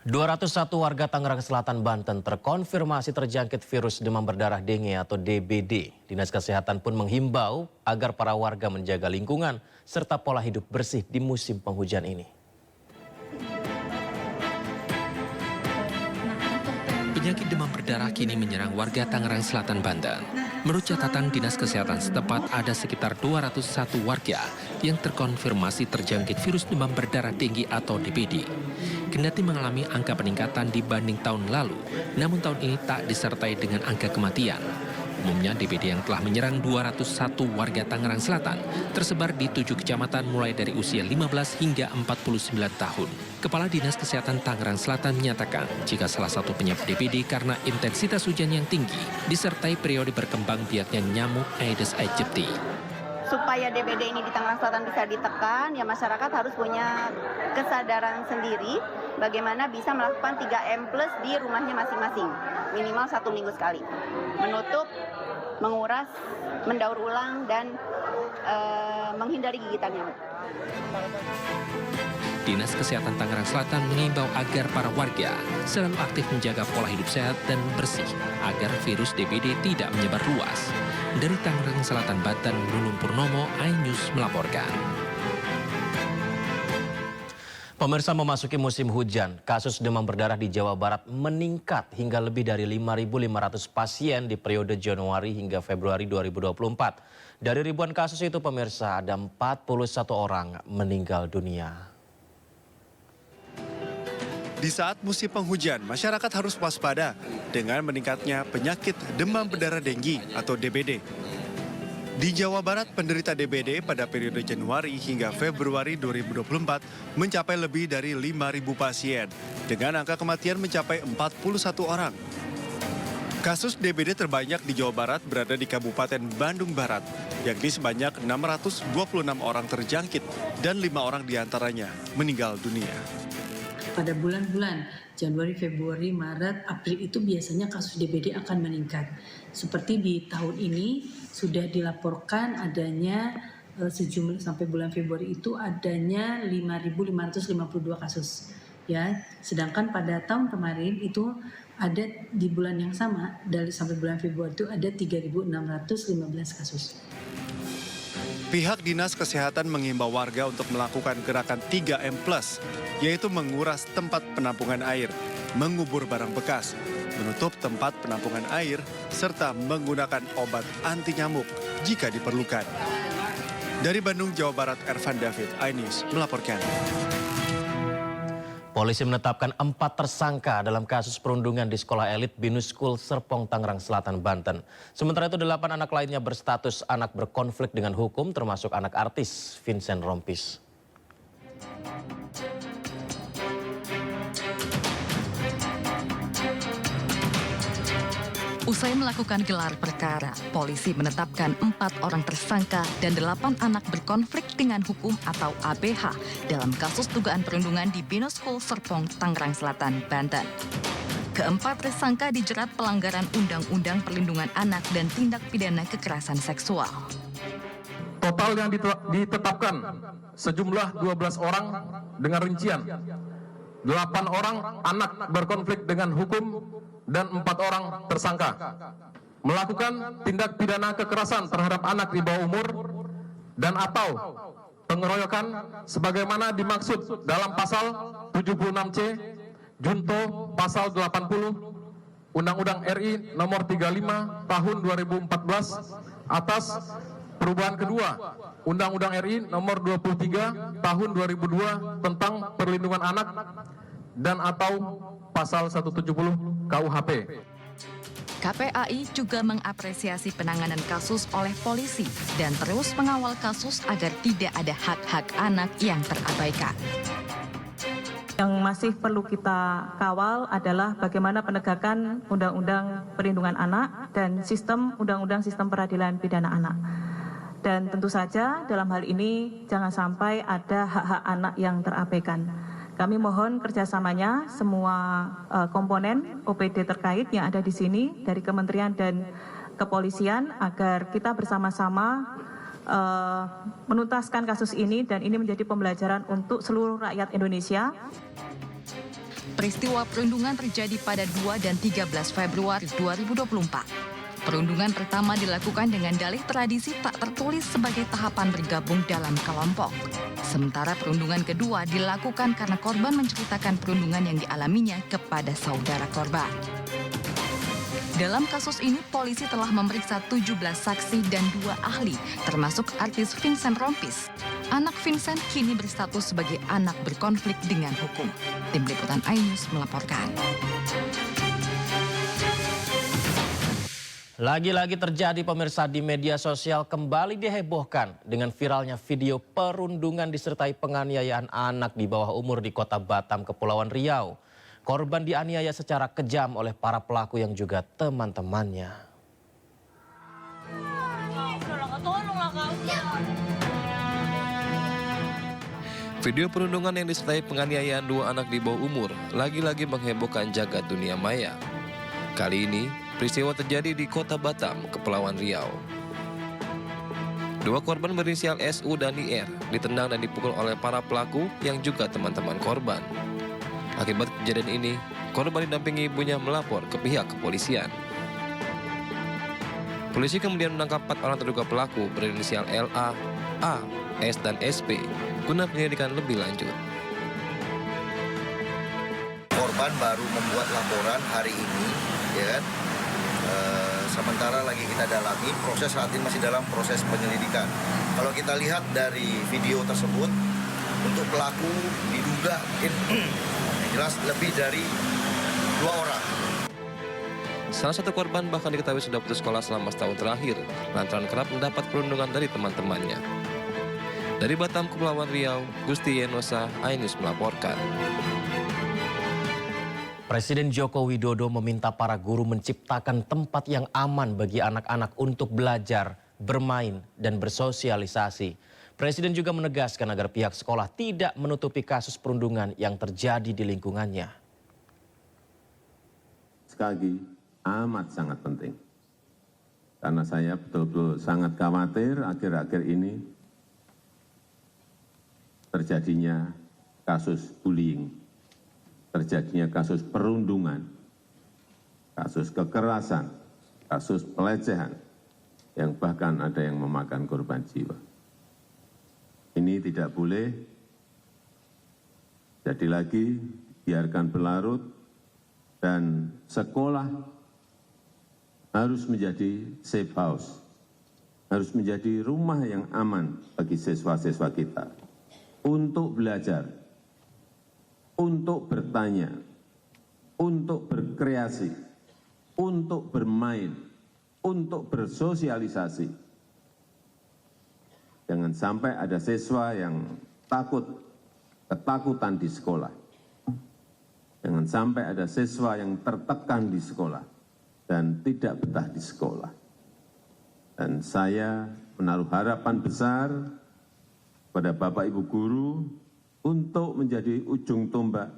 201 warga Tangerang Selatan, Banten terkonfirmasi terjangkit virus demam berdarah dengue atau DBD. Dinas Kesehatan pun menghimbau agar para warga menjaga lingkungan serta pola hidup bersih di musim penghujan ini. Penyakit demam berdarah kini menyerang warga Tangerang Selatan, Banten. Menurut catatan Dinas Kesehatan setempat, ada sekitar 201 warga yang terkonfirmasi terjangkit virus demam berdarah tinggi atau DBD. Kendati mengalami angka peningkatan dibanding tahun lalu, namun tahun ini tak disertai dengan angka kematian. Umumnya DBD yang telah menyerang 201 warga Tangerang Selatan tersebar di 7 kecamatan mulai dari usia 15 hingga 49 tahun. Kepala Dinas Kesehatan Tangerang Selatan menyatakan jika salah satu penyebab DBD karena intensitas hujan yang tinggi disertai periode berkembang biaknya nyamuk Aedes aegypti. Supaya DBD ini di Tangerang Selatan bisa ditekan, ya masyarakat harus punya kesadaran sendiri bagaimana bisa melakukan 3M+ di rumahnya masing-masing, minimal 1 minggu sekali. Menutup, menguras, mendaur ulang, dan menghindari gigitan nyamuk. Dinas Kesehatan Tangerang Selatan mengimbau agar para warga selalu aktif menjaga pola hidup sehat dan bersih agar virus DBD tidak menyebar luas. Dari Tangerang Selatan, Banten, Nunung Purnomo, iNews melaporkan. Pemirsa, memasuki musim hujan, kasus demam berdarah di Jawa Barat meningkat hingga lebih dari 5.500 pasien di periode Januari hingga Februari 2024. Dari ribuan kasus itu, pemirsa, ada 41 orang meninggal dunia. Di saat musim penghujan, masyarakat harus waspada dengan meningkatnya penyakit demam berdarah denggi atau DBD. Di Jawa Barat, penderita DBD pada periode Januari hingga Februari 2024 mencapai lebih dari 5.000 pasien, dengan angka kematian mencapai 41 orang. Kasus DBD terbanyak di Jawa Barat berada di Kabupaten Bandung Barat, yakni sebanyak 626 orang terjangkit dan 5 orang diantaranya meninggal dunia. Pada bulan-bulan Januari, Februari, Maret, April itu biasanya kasus DBD akan meningkat. Seperti di tahun ini sudah dilaporkan adanya sejumlah sampai bulan Februari itu adanya 5.552 kasus. Ya, sedangkan pada tahun kemarin itu ada di bulan yang sama dari sampai bulan Februari itu ada 3.615 kasus. Pihak Dinas Kesehatan mengimbau warga untuk melakukan gerakan 3M+, yaitu menguras tempat penampungan air, mengubur barang bekas, menutup tempat penampungan air, serta menggunakan obat anti nyamuk jika diperlukan. Dari Bandung, Jawa Barat, Ervan David, iNews melaporkan. Polisi menetapkan 4 tersangka dalam kasus perundungan di sekolah elit Binus School Serpong, Tangerang Selatan, Banten. Sementara itu 8 anak lainnya berstatus anak berkonflik dengan hukum, termasuk anak artis Vincent Rompis. Usai melakukan gelar perkara, polisi menetapkan 4 orang tersangka dan 8 anak berkonflik dengan hukum atau ABH dalam kasus dugaan perundungan di Binus School Serpong, Tangerang Selatan, Banten. Keempat tersangka dijerat pelanggaran Undang-Undang Perlindungan Anak dan tindak pidana kekerasan seksual. Total yang ditetapkan sejumlah 12 orang dengan rincian 8 orang anak berkonflik dengan hukum dan 4 orang tersangka melakukan tindak pidana kekerasan terhadap anak di bawah umur dan atau pengeroyokan sebagaimana dimaksud dalam pasal 76C junto pasal 80 Undang-Undang RI nomor 35 tahun 2014 atas perubahan kedua Undang-Undang RI nomor 23 tahun 2002 tentang perlindungan anak dan atau pasal 170 KUHP. KPAI juga mengapresiasi penanganan kasus oleh polisi dan terus mengawal kasus agar tidak ada hak-hak anak yang terabaikan. Yang masih perlu kita kawal adalah bagaimana penegakan Undang-Undang Perlindungan Anak dan sistem Undang-Undang Sistem Peradilan Pidana Anak. Dan tentu saja dalam hal ini jangan sampai ada hak-hak anak yang terabaikan. Kami mohon kerjasamanya semua komponen OPD terkait yang ada di sini dari kementerian dan kepolisian agar kita bersama-sama menuntaskan kasus ini dan ini menjadi pembelajaran untuk seluruh rakyat Indonesia. Peristiwa perundungan terjadi pada 2 dan 13 Februari 2024. Perundungan pertama dilakukan dengan dalih tradisi tak tertulis sebagai tahapan bergabung dalam kelompok. Sementara perundungan kedua dilakukan karena korban menceritakan perundungan yang dialaminya kepada saudara korban. Dalam kasus ini, polisi telah memeriksa 17 saksi dan 2 ahli, termasuk artis Vincent Rompis. Anak Vincent kini berstatus sebagai anak berkonflik dengan hukum. Tim Liputan iNews melaporkan. Lagi-lagi terjadi pemirsa di media sosial kembali dihebohkan dengan viralnya video perundungan disertai penganiayaan anak di bawah umur di Kota Batam, Kepulauan Riau. Korban dianiaya secara kejam oleh para pelaku yang juga teman-temannya. Video perundungan yang disertai penganiayaan 2 anak di bawah umur lagi-lagi menghebohkan jagat dunia maya. Kali ini, peristiwa terjadi di Kota Batam, Kepulauan Riau. 2 korban berinisial SU dan IR ditendang dan dipukul oleh para pelaku yang juga teman-teman korban. Akibat kejadian ini, korban didampingi ibunya melapor ke pihak kepolisian. Polisi kemudian menangkap 4 orang terduga pelaku berinisial LA, A, S, dan SP guna penyelidikan lebih lanjut. Korban baru membuat laporan hari ini, ya kan? Sementara lagi kita dalami, proses saat ini masih dalam proses penyelidikan. Kalau kita lihat dari video tersebut, untuk pelaku diduga jelas lebih dari 2 orang. Salah satu korban bahkan diketahui sudah putus sekolah selama setahun terakhir, lantaran kerap mendapat perundungan dari teman-temannya. Dari Batam, Kepulauan Riau, Gusti Yenosa, iNews melaporkan. Presiden Joko Widodo meminta para guru menciptakan tempat yang aman bagi anak-anak untuk belajar, bermain, dan bersosialisasi. Presiden juga menegaskan agar pihak sekolah tidak menutupi kasus perundungan yang terjadi di lingkungannya. Sekali lagi, amat sangat penting. Karena saya betul-betul sangat khawatir akhir-akhir ini terjadinya kasus bullying, terjadinya kasus perundungan, kasus kekerasan, kasus pelecehan, yang bahkan ada yang memakan korban jiwa. Ini tidak boleh jadi lagi, biarkan berlarut, dan sekolah harus menjadi safe house, harus menjadi rumah yang aman bagi siswa-siswa kita untuk belajar, untuk bertanya, untuk berkreasi, untuk bermain, untuk bersosialisasi. Jangan sampai ada siswa yang ketakutan di sekolah. Jangan sampai ada siswa yang tertekan di sekolah dan tidak betah di sekolah. Dan saya menaruh harapan besar pada Bapak Ibu guru untuk menjadi ujung tombak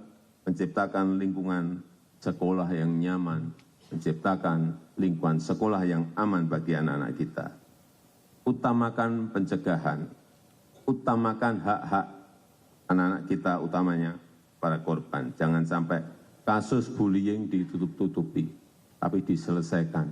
menciptakan lingkungan sekolah yang nyaman, menciptakan lingkungan sekolah yang aman bagi anak-anak kita. Utamakan pencegahan, utamakan hak-hak anak-anak kita, utamanya para korban. Jangan sampai kasus bullying ditutup-tutupi, tapi diselesaikan.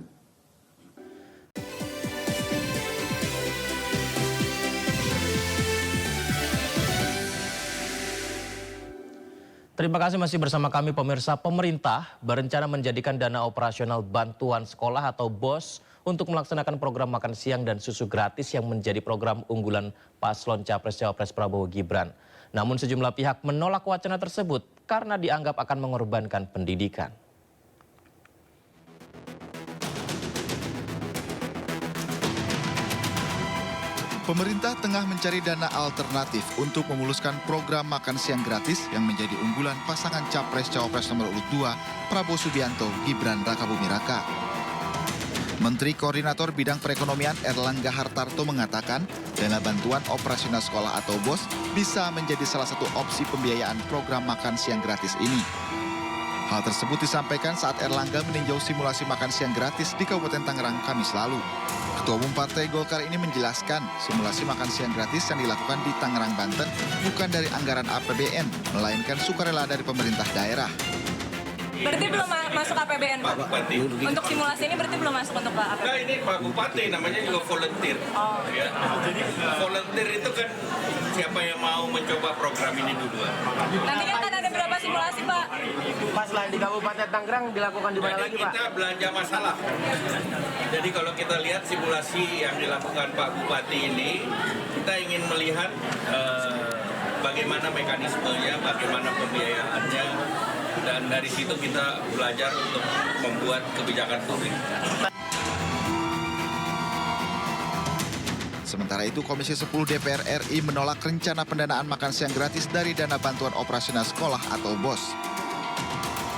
Terima kasih masih bersama kami pemirsa. Pemerintah berencana menjadikan dana operasional bantuan sekolah atau BOS untuk melaksanakan program makan siang dan susu gratis yang menjadi program unggulan paslon Capres-Cawapres Prabowo Gibran. Namun sejumlah pihak menolak wacana tersebut karena dianggap akan mengorbankan pendidikan. Pemerintah tengah mencari dana alternatif untuk memuluskan program makan siang gratis yang menjadi unggulan pasangan Capres-Cawapres nomor urut 2 Prabowo Subianto Gibran Rakabuming Raka. Menteri Koordinator Bidang Perekonomian Erlangga Hartarto mengatakan dana bantuan operasional sekolah atau BOS bisa menjadi salah satu opsi pembiayaan program makan siang gratis ini. Hal tersebut disampaikan saat Erlangga meninjau simulasi makan siang gratis di Kabupaten Tangerang Kamis lalu. Ketua Umum Partai Golkar ini menjelaskan simulasi makan siang gratis yang dilakukan di Tangerang, Banten bukan dari anggaran APBN, melainkan sukarela dari pemerintah daerah. Berarti belum masuk APBN, Pak? Bupati. Untuk simulasi ini berarti belum masuk untuk APBN? Nah, ini Pak Bupati, namanya juga volunteer. Oh. Ya. Volunteer itu kan siapa yang mau mencoba program ini duluan. Nantinya akan ada berapa simulasi, Pak? Pas selain di Kabupaten Tangerang dilakukan di mana lagi, Pak? Kita belanja masalah. Jadi kalau kita lihat simulasi yang dilakukan Pak Bupati ini, kita ingin melihat bagaimana mekanismenya, bagaimana pembiayaannya, dan dari situ kita belajar untuk membuat kebijakan publik. Sementara itu, Komisi 10 DPR RI menolak rencana pendanaan makan siang gratis dari dana bantuan operasional sekolah atau BOS.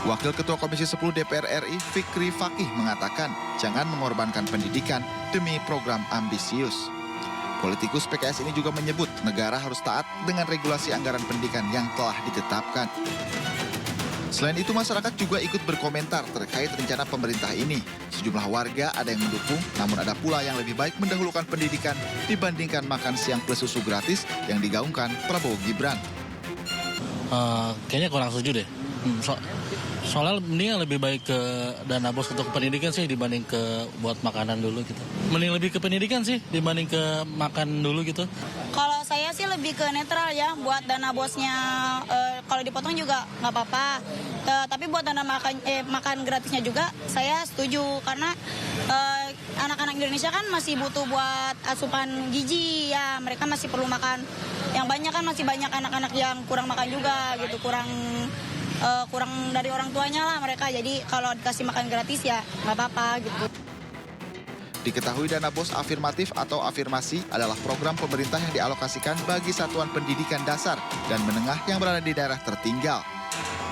Wakil Ketua Komisi 10 DPR RI, Fikri Fakih, mengatakan jangan mengorbankan pendidikan demi program ambisius. Politikus PKS ini juga menyebut negara harus taat dengan regulasi anggaran pendidikan yang telah ditetapkan. Selain itu, masyarakat juga ikut berkomentar terkait rencana pemerintah ini. Sejumlah warga ada yang mendukung, namun ada pula yang lebih baik mendahulukan pendidikan dibandingkan makan siang plus susu gratis yang digaungkan Prabowo Gibran. Kayaknya kurang setuju deh. Soalnya mending lebih baik ke dana bos untuk pendidikan sih dibanding ke buat makanan dulu gitu. Mending lebih ke pendidikan sih dibanding ke makan dulu gitu. Kalau saya sih lebih ke netral ya, buat dana bosnya kalau dipotong juga nggak apa-apa. Tapi buat dana makan gratisnya juga saya setuju karena anak-anak Indonesia kan masih butuh buat asupan gizi ya, mereka masih perlu makan. Yang banyak kan masih banyak anak-anak yang kurang makan juga gitu, kurang dari orang tuanya lah mereka. Jadi kalau dikasih makan gratis ya nggak apa-apa gitu. Diketahui dana BOS afirmatif atau afirmasi adalah program pemerintah yang dialokasikan bagi satuan pendidikan dasar dan menengah yang berada di daerah tertinggal.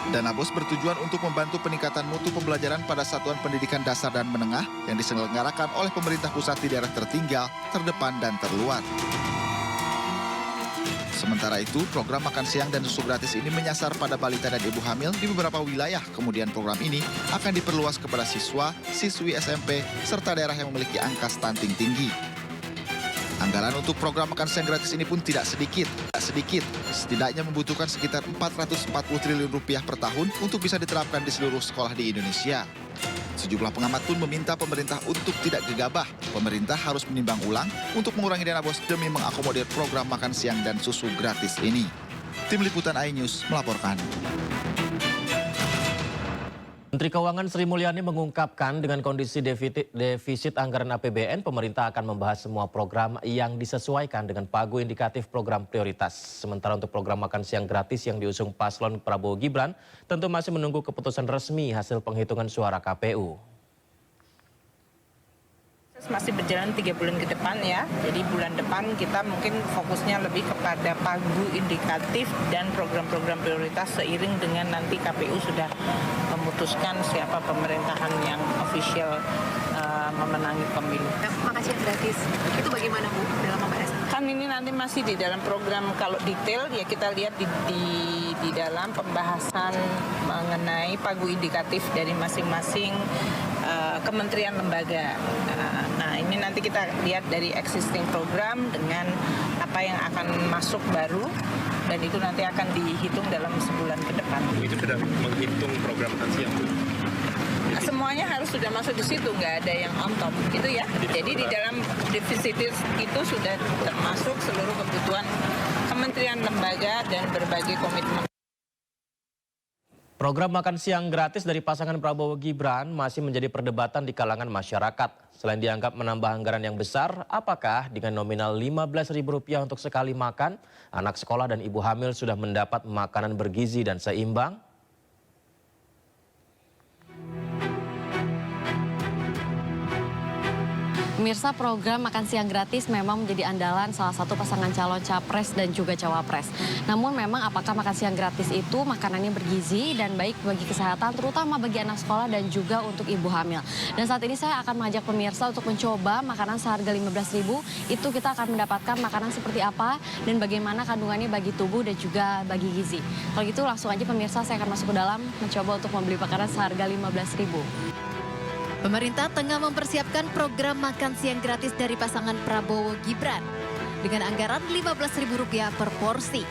Dana BOS bertujuan untuk membantu peningkatan mutu pembelajaran pada satuan pendidikan dasar dan menengah yang diselenggarakan oleh pemerintah pusat di daerah tertinggal, terdepan, dan terluar. Sementara itu, program makan siang dan susu gratis ini menyasar pada balita dan ibu hamil di beberapa wilayah. Kemudian program ini akan diperluas kepada siswa, siswi SMP, serta daerah yang memiliki angka stunting tinggi. Anggaran untuk program makan siang gratis ini pun tidak sedikit. Setidaknya membutuhkan sekitar 440 triliun rupiah per tahun untuk bisa diterapkan di seluruh sekolah di Indonesia. Sejumlah pengamat pun meminta pemerintah untuk tidak gegabah. Pemerintah harus menimbang ulang untuk mengurangi dana BOS demi mengakomodir program makan siang dan susu gratis ini. Tim Liputan iNews melaporkan. Menteri Keuangan Sri Mulyani mengungkapkan dengan kondisi defisit anggaran APBN, pemerintah akan membahas semua program yang disesuaikan dengan pagu indikatif program prioritas. Sementara untuk program makan siang gratis yang diusung paslon Prabowo Gibran, tentu masih menunggu keputusan resmi hasil penghitungan suara KPU. Masih berjalan 3 bulan ke depan ya, jadi bulan depan kita mungkin fokusnya lebih kepada pagu indikatif dan program-program prioritas seiring dengan nanti KPU sudah memutuskan siapa pemerintahan yang official memenangi pemilu. Makan siang gratis, itu bagaimana Bu dalam membahas? Kan ini nanti masih di dalam program, kalau detail ya kita lihat di dalam pembahasan mengenai pagu indikatif dari masing-masing kementerian lembaga. Nah ini nanti kita lihat dari existing program dengan apa yang akan masuk baru dan itu nanti akan dihitung dalam sebulan ke depan. Itu sudah menghitung program makan siang. Semuanya harus sudah masuk di situ, nggak ada yang on top gitu ya. Jadi di dalam defisit itu sudah termasuk seluruh kebutuhan kementerian lembaga dan berbagai komitmen. Program makan siang gratis dari pasangan Prabowo Gibran masih menjadi perdebatan di kalangan masyarakat. Selain dianggap menambah anggaran yang besar, apakah dengan nominal Rp15.000 untuk sekali makan, anak sekolah dan ibu hamil sudah mendapat makanan bergizi dan seimbang? Pemirsa, program makan siang gratis memang menjadi andalan salah satu pasangan calon capres dan juga cawapres. Namun memang apakah makan siang gratis itu makanannya bergizi dan baik bagi kesehatan, terutama bagi anak sekolah dan juga untuk ibu hamil. Dan saat ini saya akan mengajak pemirsa untuk mencoba makanan seharga Rp15.000. Itu kita akan mendapatkan makanan seperti apa dan bagaimana kandungannya bagi tubuh dan juga bagi gizi. Kalau gitu langsung aja pemirsa, saya akan masuk ke dalam mencoba untuk membeli makanan seharga Rp15.000. Pemerintah tengah mempersiapkan program makan siang gratis dari pasangan Prabowo Gibran dengan anggaran Rp15.000 per porsi.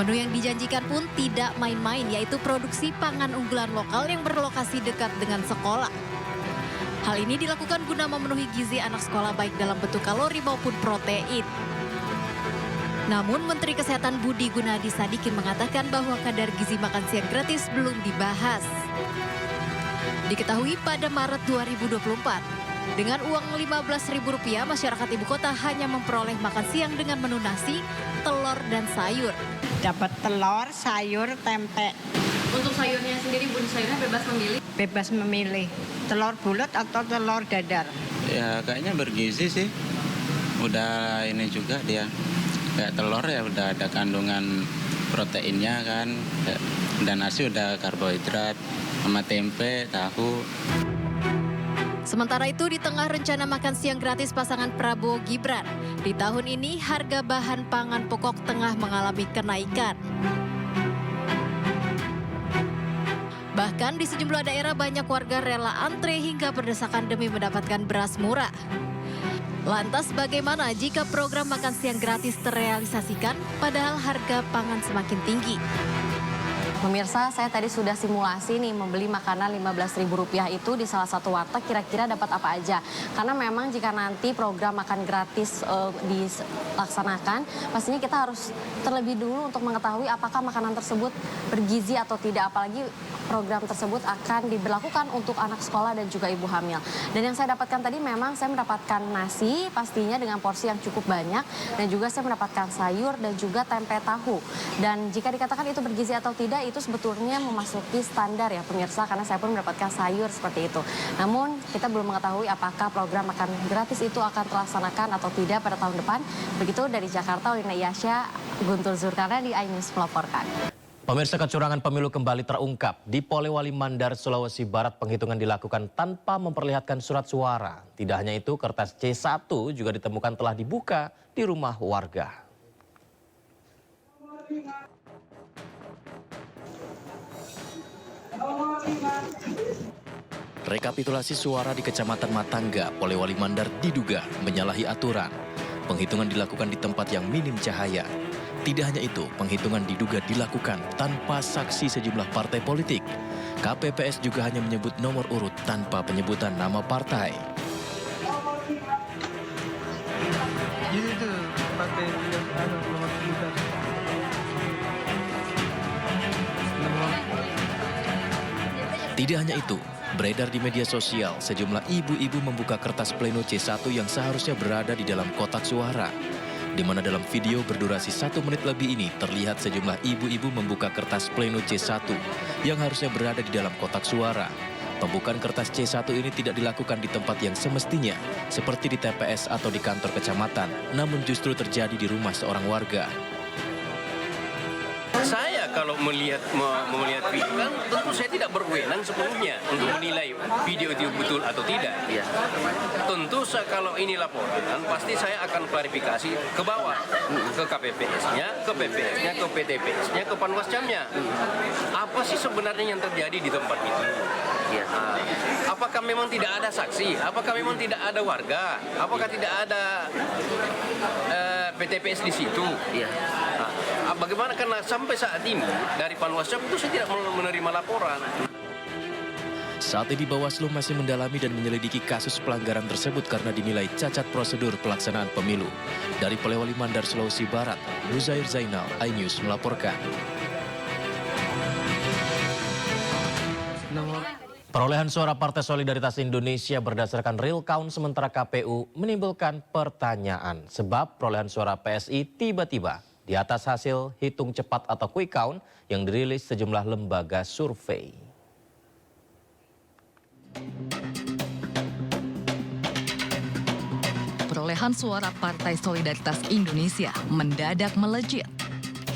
Menu yang dijanjikan pun tidak main-main, yaitu produksi pangan unggulan lokal yang berlokasi dekat dengan sekolah. Hal ini dilakukan guna memenuhi gizi anak sekolah baik dalam bentuk kalori maupun protein. Namun Menteri Kesehatan Budi Gunadi Sadikin mengatakan bahwa kadar gizi makan siang gratis belum dibahas. Diketahui pada Maret 2024, dengan uang Rp15.000 masyarakat ibu kota hanya memperoleh makan siang dengan menu nasi, telur, dan sayur. Dapat telur, sayur, tempe. Untuk sayurnya sendiri, Bun, sayurnya bebas memilih? Bebas memilih, telur bulat atau telur dadar. Ya kayaknya bergizi sih, udah ini juga dia. Kayak telur ya udah ada kandungan proteinnya kan, dan nasi udah karbohidrat, sama tempe, tahu. Sementara itu di tengah rencana makan siang gratis pasangan Prabowo Gibran, di tahun ini harga bahan pangan pokok tengah mengalami kenaikan. Bahkan di sejumlah daerah banyak warga rela antre hingga berdesakan demi mendapatkan beras murah. Lantas bagaimana jika program makan siang gratis terrealisasikan padahal harga pangan semakin tinggi? Pemirsa, saya tadi sudah simulasi nih membeli makanan Rp15.000 itu di salah satu warteg, kira-kira dapat apa aja. Karena memang jika nanti program makan gratis dilaksanakan, pastinya kita harus terlebih dulu untuk mengetahui apakah makanan tersebut bergizi atau tidak. Apalagi program tersebut akan diberlakukan untuk anak sekolah dan juga ibu hamil. Dan yang saya dapatkan tadi memang saya mendapatkan nasi pastinya dengan porsi yang cukup banyak. Dan juga saya mendapatkan sayur dan juga tempe tahu. Dan jika dikatakan itu bergizi atau tidak, itu sebetulnya memasuki standar ya pemirsa, karena saya pun mendapatkan sayur seperti itu. Namun kita belum mengetahui apakah program makan gratis itu akan terlaksanakan atau tidak pada tahun depan. Begitu dari Jakarta, Lina Yasya, Guntur Zulkarnain di iNews melaporkan. Pemirsa, kecurangan pemilu kembali terungkap. Di Polewali Mandar, Sulawesi Barat, penghitungan dilakukan tanpa memperlihatkan surat suara. Tidak hanya itu, kertas C1 juga ditemukan telah dibuka di rumah warga. Rekapitulasi suara di Kecamatan Matangga, Polewali Mandar diduga menyalahi aturan. Penghitungan dilakukan di tempat yang minim cahaya. Tidak hanya itu, penghitungan diduga dilakukan tanpa saksi sejumlah partai politik. KPPS juga hanya menyebut nomor urut tanpa penyebutan nama partai. Tidak hanya itu, beredar di media sosial sejumlah ibu-ibu membuka kertas pleno C1 yang seharusnya berada di dalam kotak suara. Di mana dalam video berdurasi 1 menit lebih ini terlihat sejumlah ibu-ibu membuka kertas pleno C1 yang harusnya berada di dalam kotak suara. Pembukaan kertas C1 ini tidak dilakukan di tempat yang semestinya, seperti di TPS atau di kantor kecamatan, namun justru terjadi di rumah seorang warga. Saya kalau melihat video kan tentu saya tidak berwenang sepenuhnya untuk menilai video itu betul atau tidak. Ya. Tentu kalau ini laporan pasti saya akan klarifikasi ke bawah, ke KPPS-nya, ke PPS-nya, ke PTPS-nya, ke Panwascamnya. Apa sih sebenarnya yang terjadi di tempat itu? Ya. Apakah memang tidak ada saksi? Apakah memang tidak ada warga? Apakah tidak ada PTPS di situ? Ya. Bagaimana karena sampai saat ini dari Panwascam itu saya tidak menerima laporan. Saat ini Bawaslu masih mendalami dan menyelidiki kasus pelanggaran tersebut karena dinilai cacat prosedur pelaksanaan pemilu. Dari Polewali Mandar, Sulawesi Barat, Nuzair Zainal, iNews melaporkan. Perolehan suara Partai Solidaritas Indonesia berdasarkan real count sementara KPU menimbulkan pertanyaan sebab perolehan suara PSI tiba-tiba di atas hasil hitung cepat atau quick count yang dirilis sejumlah lembaga survei. Perolehan suara Partai Solidaritas Indonesia mendadak melejit.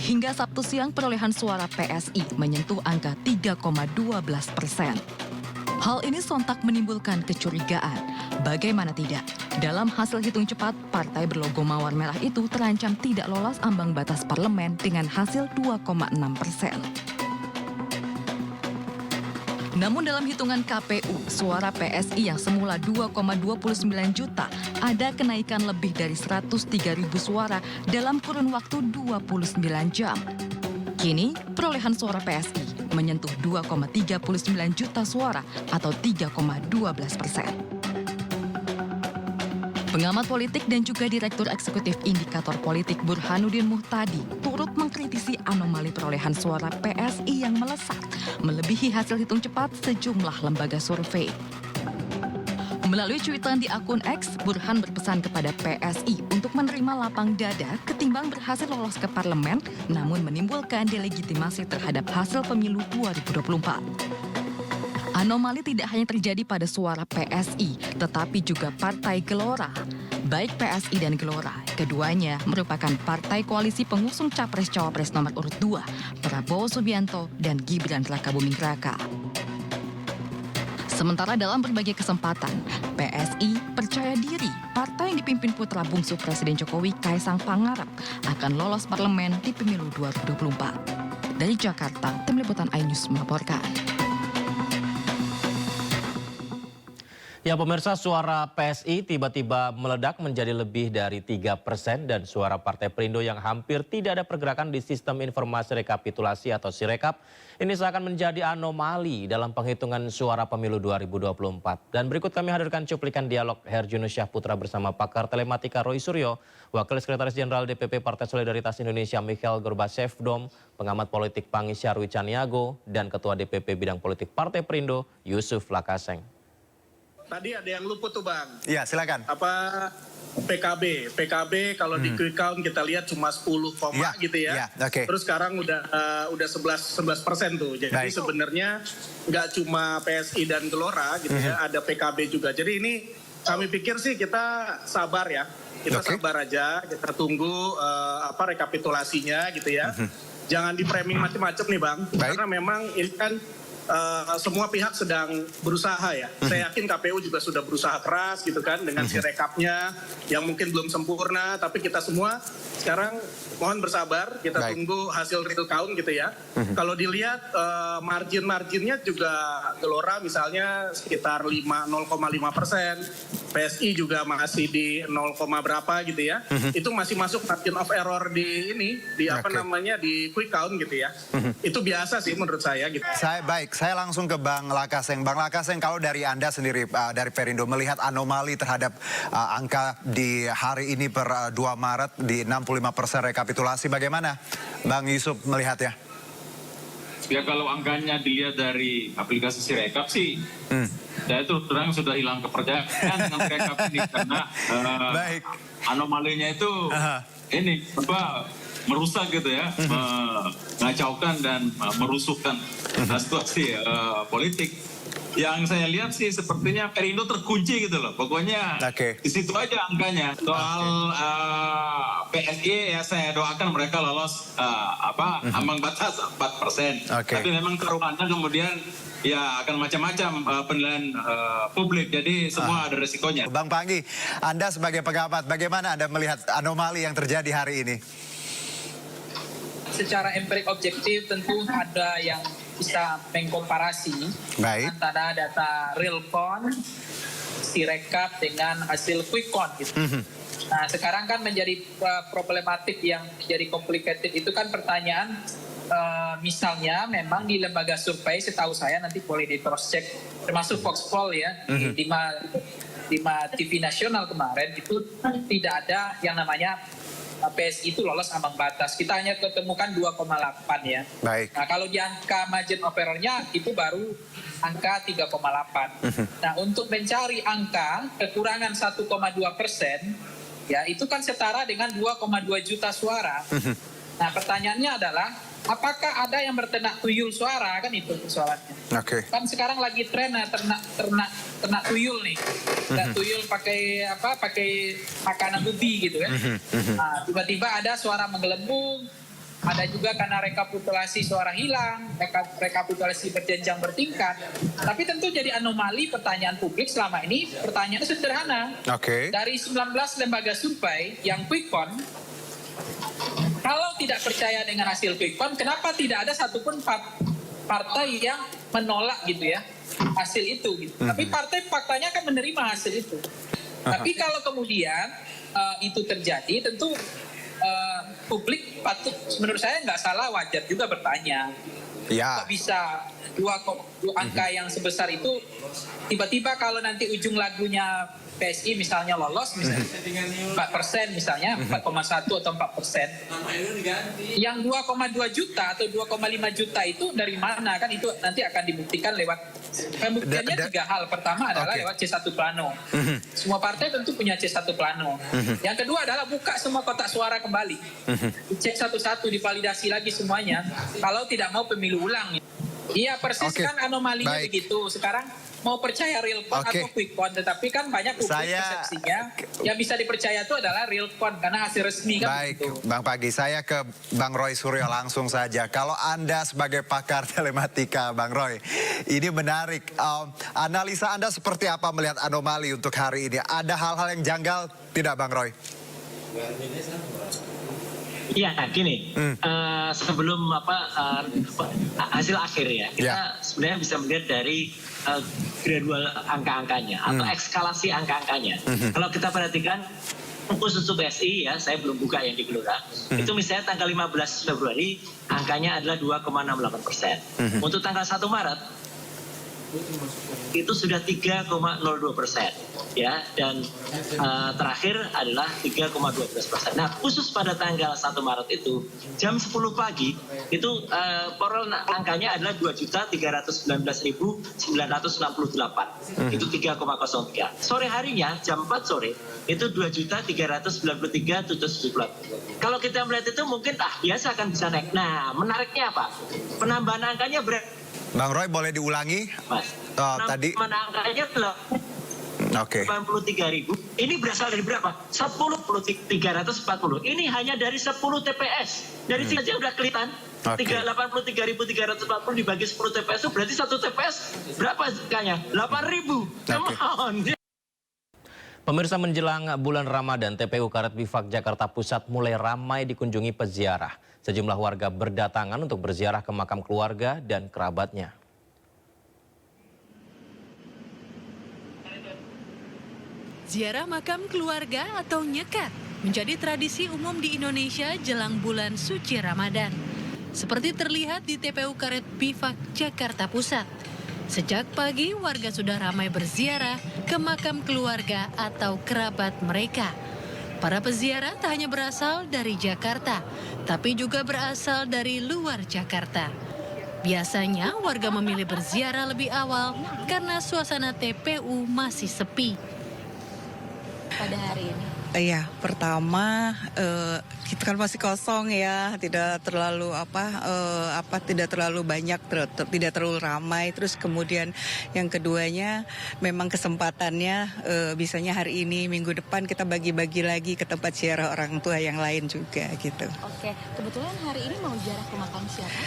Hingga Sabtu siang perolehan suara PSI menyentuh angka 3,12%. Hal ini sontak menimbulkan kecurigaan. Bagaimana tidak? Dalam hasil hitung cepat, partai berlogo mawar merah itu terancam tidak lolos ambang batas parlemen dengan hasil 2,6%. Namun dalam hitungan KPU, suara PSI yang semula 2,29 juta ada kenaikan lebih dari 103.000 suara dalam kurun waktu 29 jam. Kini, perolehan suara PSI menyentuh 2,39 juta suara atau 3,12%. Pengamat politik dan juga Direktur Eksekutif Indikator Politik Burhanuddin Muhtadi turut mengkritisi anomali perolehan suara PSI yang melesat, melebihi hasil hitung cepat sejumlah lembaga survei. Melalui cuitan di akun X, Burhan berpesan kepada PSI untuk menerima lapang dada ketimbang berhasil lolos ke parlemen, namun menimbulkan delegitimasi terhadap hasil pemilu 2024. Anomali tidak hanya terjadi pada suara PSI, tetapi juga Partai Gelora. Baik PSI dan Gelora, keduanya merupakan partai koalisi pengusung Capres-Cawapres nomor urut 2, Prabowo Subianto dan Gibran Rakabuming Raka. Sementara dalam berbagai kesempatan, PSI percaya diri partai yang dipimpin putra bungsu Presiden Jokowi Kaisang Pangarep akan lolos parlemen di pemilu 2024. Dari Jakarta, Tim Liputan iNews melaporkan. Ya pemirsa, suara PSI tiba-tiba meledak menjadi lebih dari 3% dan suara Partai Perindo yang hampir tidak ada pergerakan di sistem informasi rekapitulasi atau Sirekap ini seakan menjadi anomali dalam penghitungan suara pemilu 2024. Dan berikut kami hadirkan cuplikan dialog Herjunus Syahputra bersama pakar telematika Roy Suryo, Wakil Sekretaris Jenderal DPP Partai Solidaritas Indonesia Mikhail Gorbachevdom, pengamat politik Pangi Syarwi Caniago, dan Ketua DPP Bidang Politik Partai Perindo Yusuf Lakaseng. Tadi ada yang luput tuh Bang. Iya silakan. Apa PKB kalau di quick count kita lihat cuma 10, gitu ya. Okay. Terus sekarang udah 11% tuh. Jadi sebenarnya nggak cuma PSI dan Gelora gitu ya, ada PKB juga. Jadi ini kami pikir sih kita sabar ya. Kita sabar aja, kita tunggu rekapitulasinya gitu ya. Jangan di framing macam-macam nih Bang. Karena memang ini kan semua pihak sedang berusaha ya. Saya yakin KPU juga sudah berusaha keras gitu kan dengan Sirekapnya yang mungkin belum sempurna, tapi kita semua sekarang mohon bersabar, kita tunggu hasil real count gitu ya. Kalau dilihat marginnya juga Gelora misalnya sekitar 0,5%, PSI juga masih di 0, berapa gitu ya. Itu masih masuk margin of error di ini, di di quick count gitu ya. Itu biasa sih menurut saya gitu. Saya langsung ke Bang Lakaseng. Bang Lakaseng, kalau dari Anda sendiri dari Perindo melihat anomali terhadap angka di hari ini per 2 Maret di 65% rekapitulasi, bagaimana Bang Yusuf melihatnya? Ya kalau angkanya dilihat dari aplikasi Sirekap sih, saya terus terang sudah hilang kepercayaan dengan Sirekap ini karena anomalinya itu ini merusak gitu ya, mengacaukan dan merusuhkan situasi politik. Yang saya lihat sih sepertinya Perindo terkunci gitu loh. Pokoknya di situ aja angkanya. Soal PSI ya saya doakan mereka lolos ambang batas 4%. Tapi memang taruhannya kemudian ya akan macam-macam penilaian publik. Jadi semua ada resikonya. Bang Pangi, Anda sebagai pengamat, bagaimana Anda melihat anomali yang terjadi hari ini? Secara empirik objektif tentu ada yang bisa mengkomparasi antara data real count, Sirekap dengan hasil quick count gitu. Nah sekarang kan menjadi problematik yang menjadi complicated itu kan pertanyaan misalnya memang di lembaga survei setahu saya nanti boleh di cross check termasuk Foxpol ya di TV nasional kemarin itu tidak ada yang namanya PSI itu lolos ambang batas. Kita hanya ketemukan 2,8 ya. Nah kalau di angka margin of error-nya itu baru angka 3,8. Nah untuk mencari angka kekurangan 1,2%, ya itu kan setara dengan 2,2 juta suara. Nah pertanyaannya adalah apakah ada yang berternak tuyul suara, kan itu persoalannya. Kan sekarang lagi tren ternak tuyul nih. Dan tuyul pakai makanan ubi gitu kan. Nah, tiba-tiba ada suara menggelembung, ada juga karena rekapitulasi suara hilang, rekapitulasi berjenjang bertingkat. Tapi tentu jadi anomali pertanyaan publik selama ini, pertanyaannya sederhana. Dari 19 lembaga survei yang quick count, kalau tidak percaya dengan hasil quick count, kenapa tidak ada satupun partai yang menolak gitu ya hasil itu gitu. Tapi partai faktanya kan menerima hasil itu. Tapi kalau kemudian itu terjadi, tentu publik patut, menurut saya nggak salah, wajar juga bertanya. Ya. Kok bisa angka yang sebesar itu tiba-tiba kalau nanti ujung lagunya PSI misalnya lolos misalnya 4% misalnya 4,1 atau 4%, yang 2,2 juta atau 2,5 juta itu dari mana, kan itu nanti akan dibuktikan lewat pembuktiannya 3 hal. Pertama adalah lewat C1 Plano. Semua partai tentu punya C1 Plano. Yang kedua adalah buka semua kotak suara kembali, cek satu-satu, divalidasi lagi semuanya kalau tidak mau pemilu ulang. Iya persis kan anomalinya begitu. Sekarang mau percaya real count atau quick count, tetapi kan banyak publik persepsinya yang bisa dipercaya itu adalah real count karena hasil resmi kan. Baik, Bang Pagi, saya ke Bang Roy Suryo langsung saja. Kalau Anda sebagai pakar telematika, Bang Roy, ini menarik. Analisa Anda seperti apa melihat anomali untuk hari ini? Ada hal-hal yang janggal tidak, Bang Roy? Iya, gini, sebelum hasil akhir ya, kita sebenarnya bisa melihat dari gradual angka-angkanya atau eskalasi angka-angkanya. Kalau kita perhatikan khusus untuk PSI ya, saya belum buka yang di Gelora, itu misalnya tanggal 15 Februari angkanya adalah 2,68%. Untuk tanggal 1 Maret itu sudah 3,02%, ya, dan terakhir adalah 3,12%. Nah, khusus pada tanggal 1 Maret itu jam 10 pagi itu angkanya adalah 2.319.968. Itu 3,03. Sore harinya jam 4 sore itu 2.393.778. Kalau kita melihat itu mungkin biasa akan bisa naik. Nah, menariknya apa? Penambahan angkanya Bang Roy boleh diulangi? Tadi angkanya adalah 83.000. Ini berasal dari berapa? 10.340. Ini hanya dari 10 TPS. Dari sini saja udah kelihatan. 83.340 dibagi 10 TPS itu berarti 1 TPS berapa angkanya? 8.000. Come on. Pemirsa, menjelang bulan Ramadan, TPU Karet Bifak Jakarta Pusat mulai ramai dikunjungi peziarah. Sejumlah warga berdatangan untuk berziarah ke makam keluarga dan kerabatnya. Ziarah makam keluarga atau nyekat menjadi tradisi umum di Indonesia jelang bulan suci Ramadan. Seperti terlihat di TPU Karet Bifak Jakarta Pusat. Sejak pagi warga sudah ramai berziarah ke makam keluarga atau kerabat mereka. Para peziarah tak hanya berasal dari Jakarta, tapi juga berasal dari luar Jakarta. Biasanya warga memilih berziarah lebih awal karena suasana TPU masih sepi. Pada hari ini? Iya, pertama kita kan masih kosong ya, tidak terlalu tidak terlalu banyak, tidak terlalu ramai. Terus kemudian yang keduanya memang kesempatannya bisanya hari ini, minggu depan kita bagi-bagi lagi ke tempat ziarah orang tua yang lain juga gitu. Oke, kebetulan hari ini mau ziarah ke makam siapa?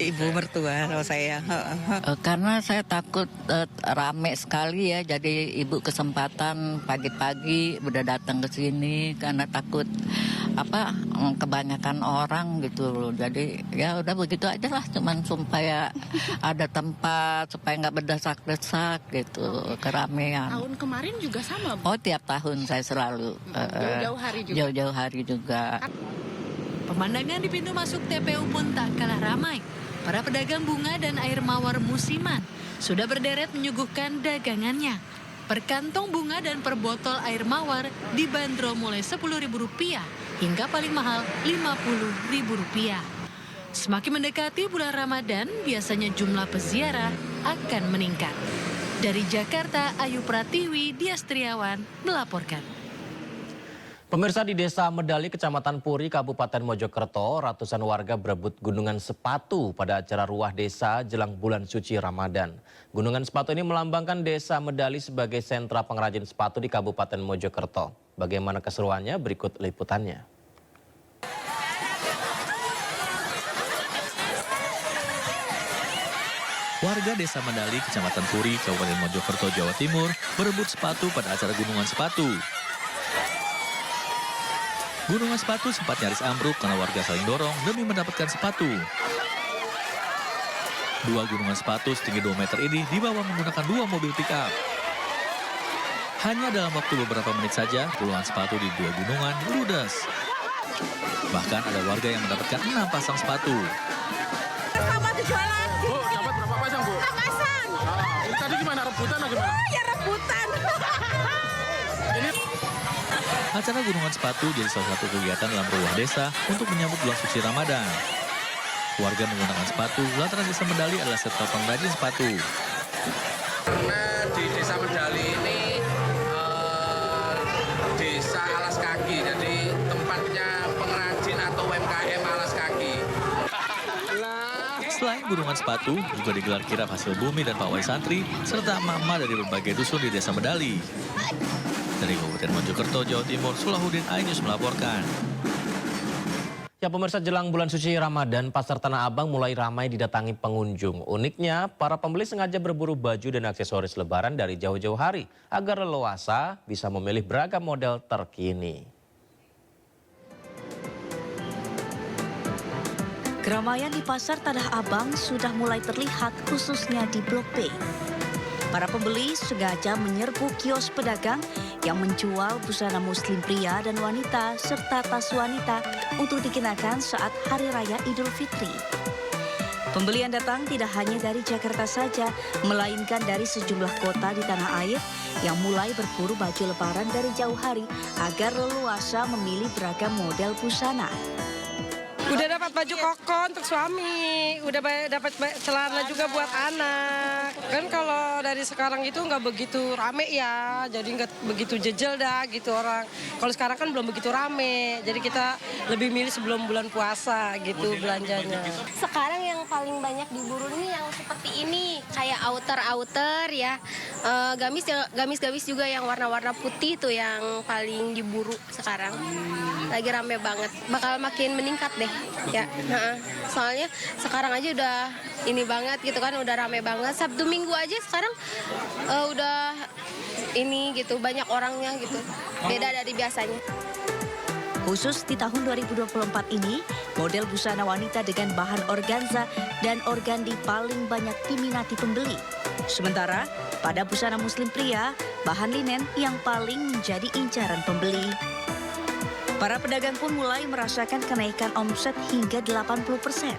Ibu mertua kalau saya. Karena saya takut rame sekali ya, jadi ibu kesempatan pagi-pagi udah datang ke sini karena takut kebanyakan orang gitu. Jadi ya udah begitu aja lah, cuman supaya ada tempat, supaya nggak berdesak-desak gitu, keramaian. Tahun kemarin juga sama, Bu? Oh, tiap tahun saya selalu jauh-jauh hari juga. Jauh-jauh hari juga. Pemandangan di pintu masuk TPU pun tak kalah ramai. Para pedagang bunga dan air mawar musiman sudah berderet menyuguhkan dagangannya. Per kantong bunga dan per botol air mawar dibanderol mulai Rp10.000 hingga paling mahal Rp50.000. Semakin mendekati bulan Ramadan, biasanya jumlah peziarah akan meningkat. Dari Jakarta, Ayu Pratiwi, Dias Triawan melaporkan. Pemirsa, di Desa Medali, Kecamatan Puri, Kabupaten Mojokerto, ratusan warga berebut gunungan sepatu pada acara ruah desa jelang bulan suci Ramadan. Gunungan sepatu ini melambangkan Desa Medali sebagai sentra pengrajin sepatu di Kabupaten Mojokerto. Bagaimana keseruannya? Berikut liputannya. Warga Desa Medali, Kecamatan Puri, Kabupaten Mojokerto, Jawa Timur, berebut sepatu pada acara gunungan sepatu. Gunungan sepatu sempat nyaris ambruk karena warga saling dorong demi mendapatkan sepatu. 2 gunungan sepatu setinggi 2 meter ini dibawa menggunakan 2 mobil pick-up. Hanya dalam waktu beberapa menit saja, puluhan sepatu di 2 gunungan ludes. Bahkan ada warga yang mendapatkan 6 pasang sepatu. Sama dijual lagi. Bu, dapat berapa pasang, Bu? 6 pasang. Ini tadi gimana, rebutan atau gimana? Oh, ya rebutan. Acara gunungan sepatu jadi salah satu kegiatan dalam rumah desa untuk menyambut bulan suci Ramadan. Warga menggunakan sepatu lantaran desa Medali adalah sektor pengrajin sepatu. Karena di desa Medali ini desa alas kaki, jadi tempatnya pengrajin atau UMKM alas kaki. Selain gunungan sepatu, juga digelar kirap hasil bumi dan pawai santri, serta emak-emak dari berbagai dusun di desa Medali. Dari Kabupaten Mojokerto, Jawa Timur, Sulahuddin Ainus melaporkan. Ya pemirsa, jelang bulan suci Ramadan, Pasar Tanah Abang mulai ramai didatangi pengunjung. Uniknya, para pembeli sengaja berburu baju dan aksesoris lebaran dari jauh-jauh hari agar leluasa bisa memilih beragam model terkini. Keramaian di Pasar Tanah Abang sudah mulai terlihat khususnya di Blok B. Para pembeli sengaja menyerbu kios pedagang yang menjual busana muslim pria dan wanita serta tas wanita untuk dikenakan saat Hari Raya Idul Fitri. Pembelian datang tidak hanya dari Jakarta saja, melainkan dari sejumlah kota di tanah air yang mulai berburu baju lebaran dari jauh hari agar leluasa memilih beragam model busana. Udah dapat baju koko untuk suami, udah dapat celana juga buat anak. Kan kalau dari sekarang itu nggak begitu rame ya, jadi nggak begitu jejel dah gitu orang. Kalau sekarang kan belum begitu rame, jadi kita lebih milih sebelum bulan puasa gitu belanjanya. Sekarang yang paling banyak diburu ini yang seperti ini, kayak outer ya, gamis juga yang warna-warna putih tuh yang paling diburu sekarang. Lagi rame banget, bakal makin meningkat deh. Ya, soalnya sekarang aja udah ini banget gitu kan, udah rame banget. Sabtu Minggu aja sekarang udah ini gitu, banyak orangnya gitu. Beda dari biasanya. Khusus di tahun 2024 ini, model busana wanita dengan bahan organza dan organdi paling banyak diminati pembeli. Sementara pada busana muslim pria, bahan linen yang paling menjadi incaran pembeli. Para pedagang pun mulai merasakan kenaikan omset hingga 80%.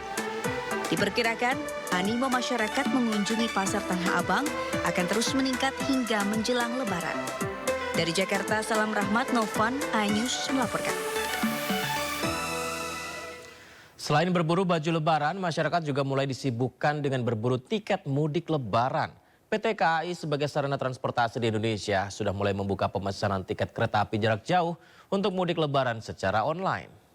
Diperkirakan, animo masyarakat mengunjungi Pasar Tanah Abang akan terus meningkat hingga menjelang Lebaran. Dari Jakarta, Salam Rahmat, Novan, iNews melaporkan. Selain berburu baju lebaran, masyarakat juga mulai disibukkan dengan berburu tiket mudik lebaran. PT KAI sebagai sarana transportasi di Indonesia sudah mulai membuka pemesanan tiket kereta api jarak jauh untuk mudik lebaran secara online.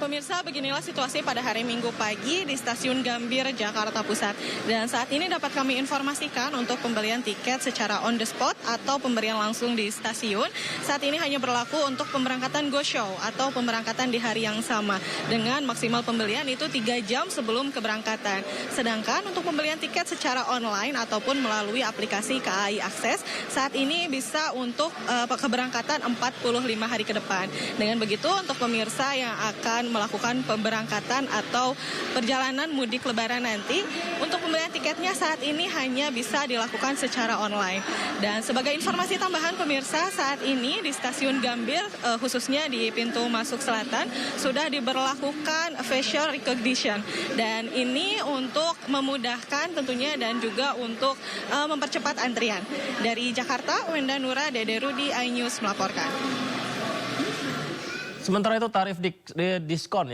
Pemirsa, beginilah situasi pada hari Minggu pagi di Stasiun Gambir, Jakarta Pusat. Dan saat ini dapat kami informasikan untuk pembelian tiket secara on the spot atau pemberian langsung di stasiun. Saat ini hanya berlaku untuk pemberangkatan go show atau pemberangkatan di hari yang sama. Dengan maksimal pembelian itu 3 jam sebelum keberangkatan. Sedangkan untuk pembelian tiket secara online ataupun melalui aplikasi KAI Akses, saat ini bisa untuk keberangkatan 45 hari ke depan. Dengan begitu untuk pemirsa yang akan melakukan pemberangkatan atau perjalanan mudik lebaran nanti, untuk pembelian tiketnya saat ini hanya bisa dilakukan secara online. Dan sebagai informasi tambahan pemirsa, saat ini di Stasiun Gambir khususnya di pintu masuk selatan sudah diberlakukan facial recognition, dan ini untuk memudahkan tentunya dan juga untuk mempercepat antrian. Dari Jakarta, Wenda Nura, Dede Rudi, iNews melaporkan. Sementara itu tarif diskon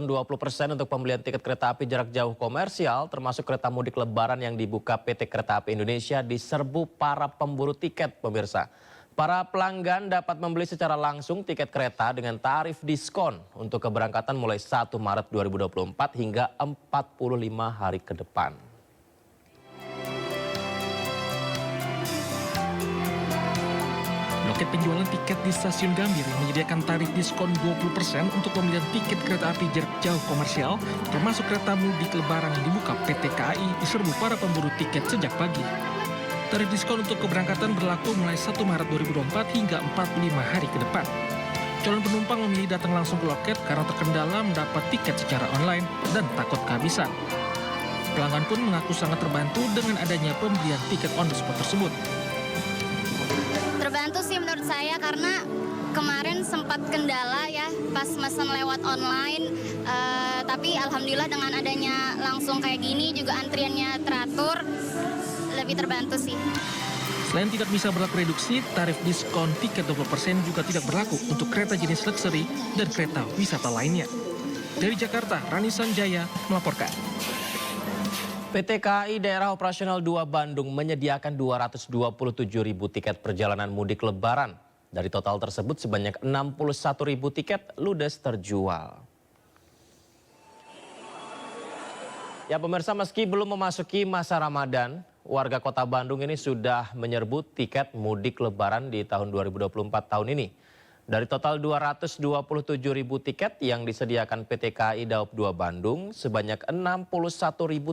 20% untuk pembelian tiket kereta api jarak jauh komersial termasuk kereta mudik lebaran yang dibuka PT Kereta Api Indonesia diserbu para pemburu tiket pemirsa. Para pelanggan dapat membeli secara langsung tiket kereta dengan tarif diskon untuk keberangkatan mulai 1 Maret 2024 hingga 45 hari ke depan. Loket penjualan tiket di Stasiun Gambir menyediakan tarif diskon 20% untuk pembelian tiket kereta api jarak jauh komersial, termasuk kereta mudik lebaran yang dibuka PT KAI diserbu para pemburu tiket sejak pagi. Tarif diskon untuk keberangkatan berlaku mulai 1 Maret 2024 hingga 45 hari ke depan. Calon penumpang memilih datang langsung ke loket karena terkendala mendapat tiket secara online dan takut kehabisan. Pelanggan pun mengaku sangat terbantu dengan adanya pembelian tiket on the spot tersebut. Terbantu sih menurut saya karena kemarin sempat kendala ya pas mesen lewat online, tapi alhamdulillah dengan adanya langsung kayak gini juga antriannya teratur, lebih terbantu sih. Selain tidak bisa berlaku reduksi, tarif diskon tiket 20% juga tidak berlaku untuk kereta jenis luxury dan kereta wisata lainnya. Dari Jakarta, Rani Sanjaya melaporkan. PT KAI Daerah Operasional 2 Bandung menyediakan 227.000 tiket perjalanan mudik Lebaran. Dari total tersebut sebanyak 61.000 tiket ludes terjual. Ya pemirsa, meski belum memasuki masa Ramadan, warga kota Bandung ini sudah menyerbu tiket mudik Lebaran di tahun 2024 tahun ini. Dari total 227.000 tiket yang disediakan PT KAI Daop 2 Bandung, sebanyak 61.000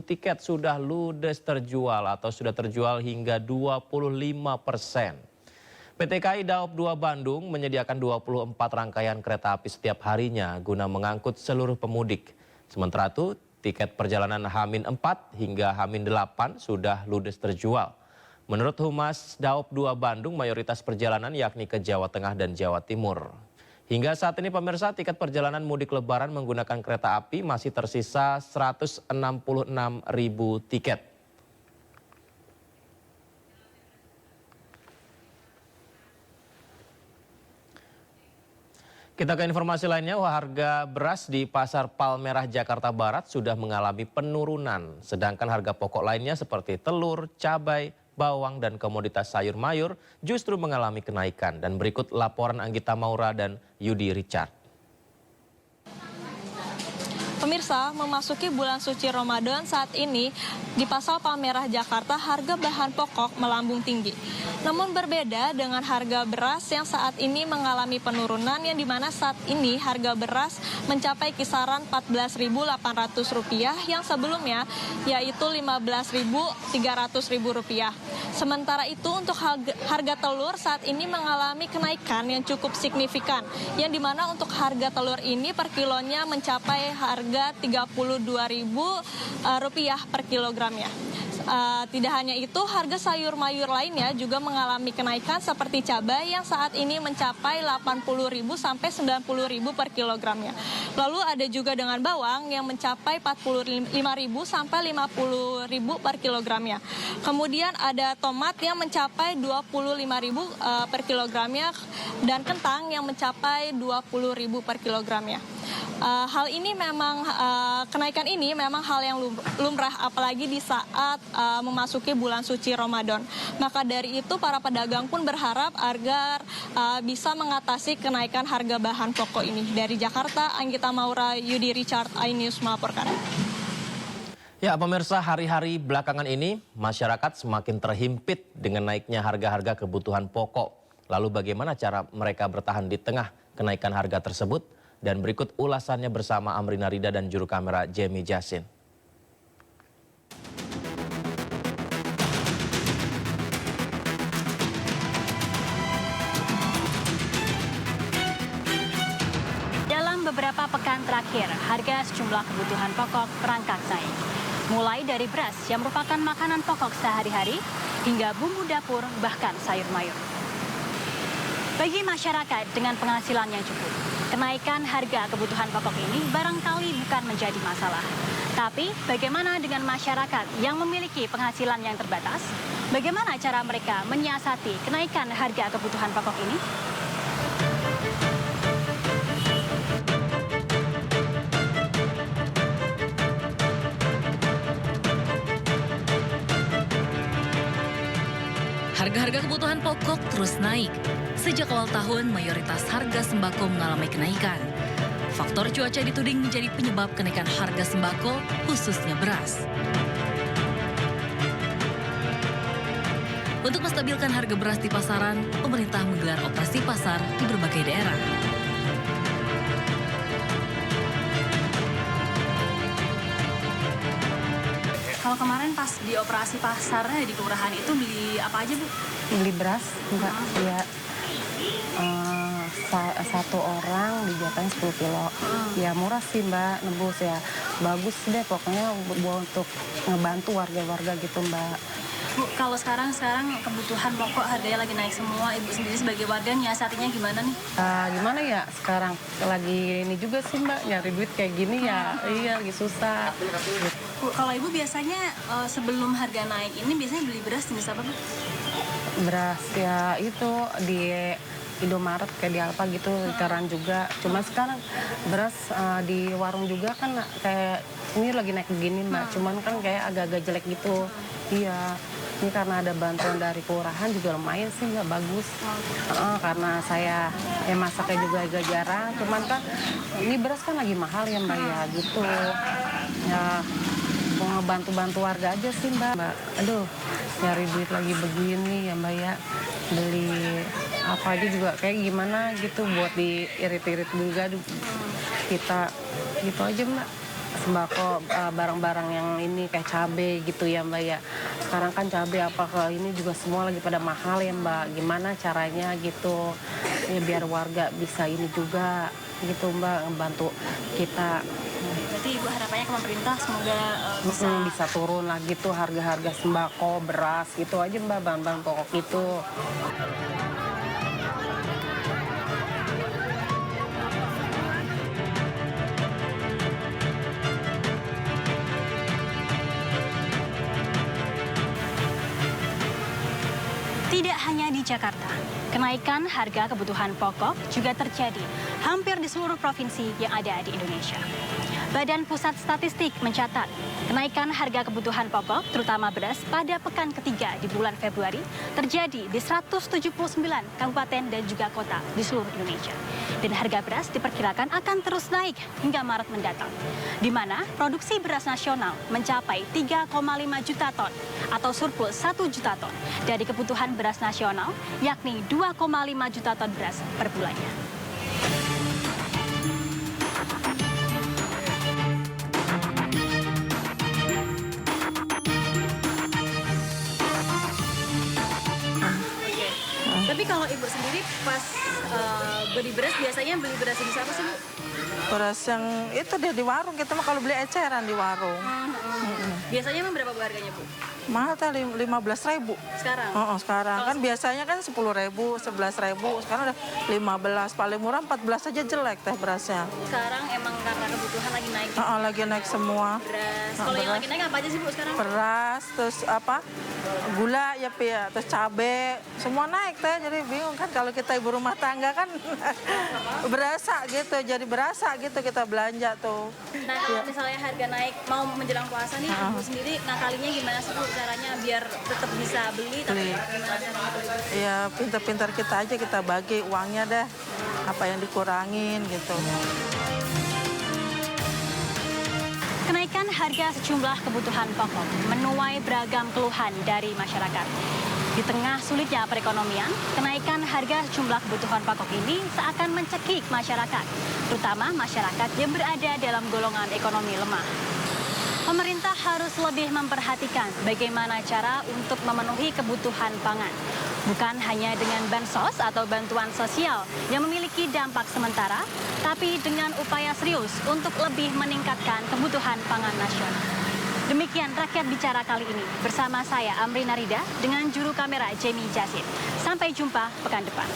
tiket sudah ludes terjual atau sudah terjual hingga 25%. PT KAI Daop 2 Bandung menyediakan 24 rangkaian kereta api setiap harinya guna mengangkut seluruh pemudik. Sementara itu, tiket perjalanan H-4 hingga H-8 sudah ludes terjual. Menurut Humas Daop 2 Bandung, mayoritas perjalanan yakni ke Jawa Tengah dan Jawa Timur. Hingga saat ini pemirsa, tiket perjalanan mudik Lebaran menggunakan kereta api masih tersisa 166.000 tiket. Kita ke informasi lainnya, harga beras di Pasar Palmerah Jakarta Barat sudah mengalami penurunan. Sedangkan harga pokok lainnya seperti telur, cabai, bawang, dan komoditas sayur mayur justru mengalami kenaikan. Dan berikut laporan Anggita Maura dan Yudi Richard. Pemirsa, memasuki bulan suci Ramadan saat ini di Pasar Palmerah Jakarta harga bahan pokok melambung tinggi. Namun berbeda dengan harga beras yang saat ini mengalami penurunan yang dimana saat ini harga beras mencapai kisaran Rp14.800 yang sebelumnya yaitu Rp15.300. Sementara itu untuk harga telur saat ini mengalami kenaikan yang cukup signifikan yang dimana untuk harga telur ini per kilonya mencapai harga Rp32.000 per kilogramnya. Tidak hanya itu, harga sayur mayur lainnya juga mengalami kenaikan seperti cabai yang saat ini mencapai Rp80.000 sampai Rp90.000 per kilogramnya. Lalu ada juga dengan bawang yang mencapai Rp45.000 sampai Rp50.000 per kilogramnya. Kemudian ada tomat yang mencapai Rp25.000 per kilogramnya dan kentang yang mencapai Rp20.000 per kilogramnya. Hal ini memang kenaikan ini memang hal yang lumrah apalagi di saat memasuki bulan suci Ramadan. Maka dari itu para pedagang pun berharap agar bisa mengatasi kenaikan harga bahan pokok ini. Dari Jakarta, Anggita Maura, Yudi Richard, iNews melaporkan. Ya pemirsa, hari-hari belakangan ini masyarakat semakin terhimpit dengan naiknya harga-harga kebutuhan pokok. Lalu bagaimana cara mereka bertahan di tengah kenaikan harga tersebut? Dan berikut ulasannya bersama Amrina Rida dan juru kamera Jamie Jasin. Dalam beberapa pekan terakhir, harga sejumlah kebutuhan pokok merangkak naik. Mulai dari beras yang merupakan makanan pokok sehari-hari, hingga bumbu dapur bahkan sayur mayur. Bagi masyarakat dengan penghasilan yang cukup, kenaikan harga kebutuhan pokok ini barangkali bukan menjadi masalah. Tapi bagaimana dengan masyarakat yang memiliki penghasilan yang terbatas? Bagaimana cara mereka menyiasati kenaikan harga kebutuhan pokok ini? Harga-harga kebutuhan pokok terus naik. Sejak awal tahun, mayoritas harga sembako mengalami kenaikan. Faktor cuaca dituding menjadi penyebab kenaikan harga sembako, khususnya beras. Untuk menstabilkan harga beras di pasaran, pemerintah menggelar operasi pasar di berbagai daerah. Kalau kemarin pas di operasi pasarnya di kelurahan itu beli apa aja, Bu? Beli beras, enggak, ya. Satu orang dijatahnya 10 kilo. Ya murah sih Mbak, nebus ya. Bagus deh pokoknya buat untuk ngebantu warga-warga gitu Mbak. Bu, kalau sekarang kebutuhan pokok harganya lagi naik semua. Ibu sendiri sebagai warga nyiasatinya gimana nih? Gimana ya sekarang lagi ini juga sih Mbak, nyari duit kayak gini ya, iya lagi susah. Bu, kalau ibu biasanya sebelum harga naik ini biasanya beli beras jenis apa, Bu? Beras ya itu di Indomaret kayak di Alfa gitu, literan juga. Cuma sekarang beras di warung juga kan kayak ini lagi naik begini Mbak, cuman kan kayak agak-agak jelek gitu. Iya, ini karena ada bantuan dari kelurahan juga lumayan sih nggak bagus. Karena saya masaknya juga agak jarang, cuman kan ini beras kan lagi mahal ya Mbak ya gitu. Ya mau ngebantu-bantu warga aja sih Mbak. Aduh, nyari duit lagi begini ya Mbak ya. Beli apa aja juga kayak gimana gitu buat diirit-irit juga kita gitu aja Mbak. Sembako barang-barang yang ini kayak cabai gitu ya Mbak ya. Sekarang kan cabai ini juga semua lagi pada mahal ya Mbak. Gimana caranya gitu ya biar warga bisa ini juga gitu Mbak, membantu kita. Berarti Ibu harapannya ke pemerintah semoga bisa turun lah gitu harga-harga sembako, beras gitu aja Mbak, bahan-bahan pokok itu. Tidak hanya di Jakarta, kenaikan harga kebutuhan pokok juga terjadi hampir di seluruh provinsi yang ada di Indonesia. Badan Pusat Statistik mencatat kenaikan harga kebutuhan pokok, terutama beras, pada pekan ketiga di bulan Februari terjadi di 179 kabupaten dan juga kota di seluruh Indonesia. Dan harga beras diperkirakan akan terus naik hingga Maret mendatang, di mana produksi beras nasional mencapai 3,5 juta ton atau surplus 1 juta ton dari kebutuhan beras nasional, yakni 2,5 juta ton beras per bulannya. Tapi kalau Ibu sendiri pas beli beras biasanya beli beras jenis apa sih Bu? Beras yang itu deh di warung, kita mah kalau beli eceran di warung. Biasanya emang berapa Bu harganya Bu? Mahal teh 15.000. Sekarang? Sekarang kan biasanya kan 10.000, 11.000, sekarang udah 15, paling murah 14 aja jelek teh berasnya. Sekarang emang karena kebutuhan lagi naik. Lagi naik semua. Beras. Kalau yang lagi naik apa aja sih Bu sekarang? Beras, terus apa? Gula ya Pi ya, terus cabe, semua naik teh. Jadi bingung kan kalau kita ibu rumah tangga kan berasa gitu, jadi berasa gitu kita belanja tuh. Nah kalau misalnya harga naik mau menjelang puasa nih, Ibu sendiri ngakalinya gimana sih Bu caranya biar tetap bisa beli? Tapi gimana caranya beli? Ya pintar-pintar kita aja, kita bagi uangnya deh, apa yang dikurangin gitu. Kenaikan harga sejumlah kebutuhan pokok menuai beragam keluhan dari masyarakat. Di tengah sulitnya perekonomian, kenaikan harga sejumlah kebutuhan pokok ini seakan mencekik masyarakat, terutama masyarakat yang berada dalam golongan ekonomi lemah. Pemerintah harus lebih memperhatikan bagaimana cara untuk memenuhi kebutuhan pangan. Bukan hanya dengan bansos atau bantuan sosial yang memiliki dampak sementara, tapi dengan upaya serius untuk lebih meningkatkan kebutuhan pangan nasional. Demikian Rakyat Bicara kali ini bersama saya Amrina Rida dengan juru kamera Jamie Jasin. Sampai jumpa pekan depan.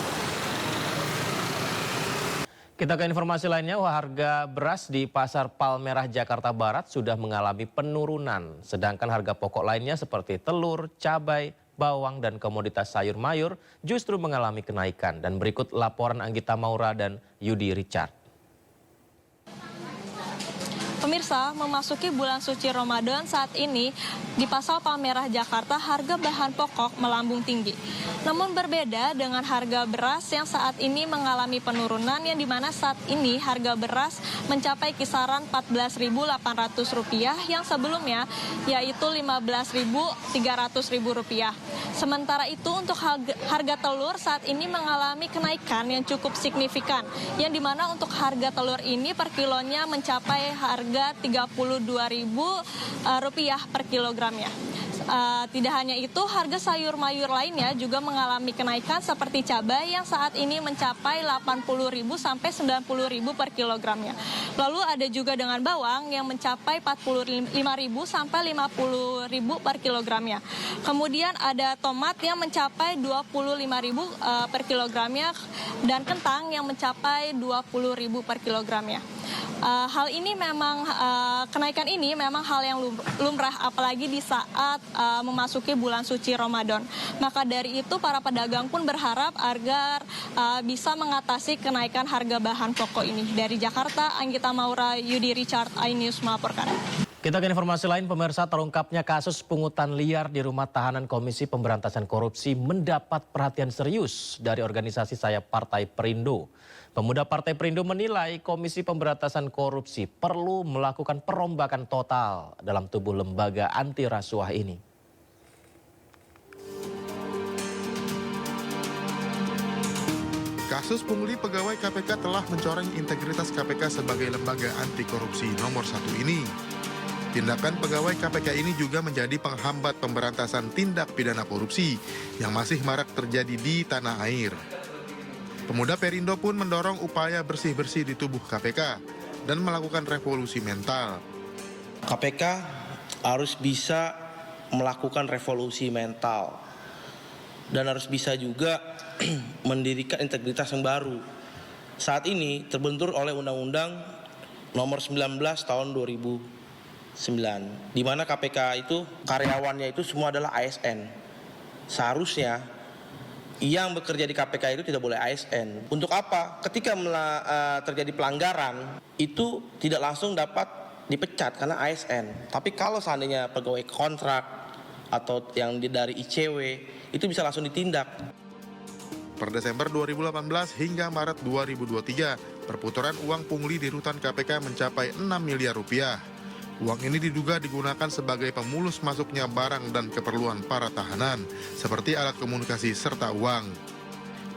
Kita ke informasi lainnya, harga beras di Pasar Palmerah Jakarta Barat sudah mengalami penurunan. Sedangkan harga pokok lainnya seperti telur, cabai, bawang, dan komoditas sayur mayur justru mengalami kenaikan. Dan berikut laporan Anggita Maura dan Yudi Richard. Pemirsa, memasuki bulan suci Ramadan saat ini di Pasar Palmerah Jakarta harga bahan pokok melambung tinggi. Namun berbeda dengan harga beras yang saat ini mengalami penurunan, yang dimana saat ini harga beras mencapai kisaran Rp14.800 yang sebelumnya yaitu Rp15.300. Sementara itu untuk harga telur saat ini mengalami kenaikan yang cukup signifikan, yang dimana untuk harga telur ini per kilonya mencapai harga Rp32.000 per kilogramnya. Tidak hanya itu, harga sayur mayur lainnya juga mengalami kenaikan seperti cabai yang saat ini mencapai Rp80.000 sampai Rp90.000 per kilogramnya. Lalu ada juga dengan bawang yang mencapai Rp45.000 sampai Rp50.000 per kilogramnya. Kemudian ada tomat yang mencapai Rp25.000 per kilogramnya dan kentang yang mencapai Rp20.000 per kilogramnya. Hal ini memang kenaikan ini memang hal yang lumrah apalagi di saat memasuki bulan suci Ramadan. Maka dari itu para pedagang pun berharap agar bisa mengatasi kenaikan harga bahan pokok ini. Dari Jakarta, Anggita Maura, Yudi Richard, iNews melaporkan. Kita ke informasi lain, pemirsa. Terungkapnya kasus pungutan liar di rumah tahanan Komisi Pemberantasan Korupsi mendapat perhatian serius dari organisasi sayap Partai Perindo. Pemuda Partai Perindo menilai Komisi Pemberantasan Korupsi perlu melakukan perombakan total dalam tubuh lembaga anti rasuah ini. Kasus pungli pegawai KPK telah mencoreng integritas KPK sebagai lembaga anti korupsi nomor 1 ini. Tindakan pegawai KPK ini juga menjadi penghambat pemberantasan tindak pidana korupsi yang masih marak terjadi di tanah air. Pemuda Perindo pun mendorong upaya bersih-bersih di tubuh KPK dan melakukan revolusi mental. KPK harus bisa melakukan revolusi mental dan harus bisa juga mendirikan integritas yang baru. Saat ini terbentur oleh Undang-Undang Nomor 19 Tahun 2009, di mana KPK itu karyawannya itu semua adalah ASN. Seharusnya yang bekerja di KPK itu tidak boleh ASN. Untuk apa? Ketika terjadi pelanggaran, itu tidak langsung dapat dipecat karena ASN. Tapi kalau seandainya pegawai kontrak atau yang dari ICW, itu bisa langsung ditindak. Per Desember 2018 hingga Maret 2023, perputaran uang pungli di rutan KPK mencapai 6 miliar rupiah. Uang ini diduga digunakan sebagai pemulus masuknya barang dan keperluan para tahanan, seperti alat komunikasi serta uang.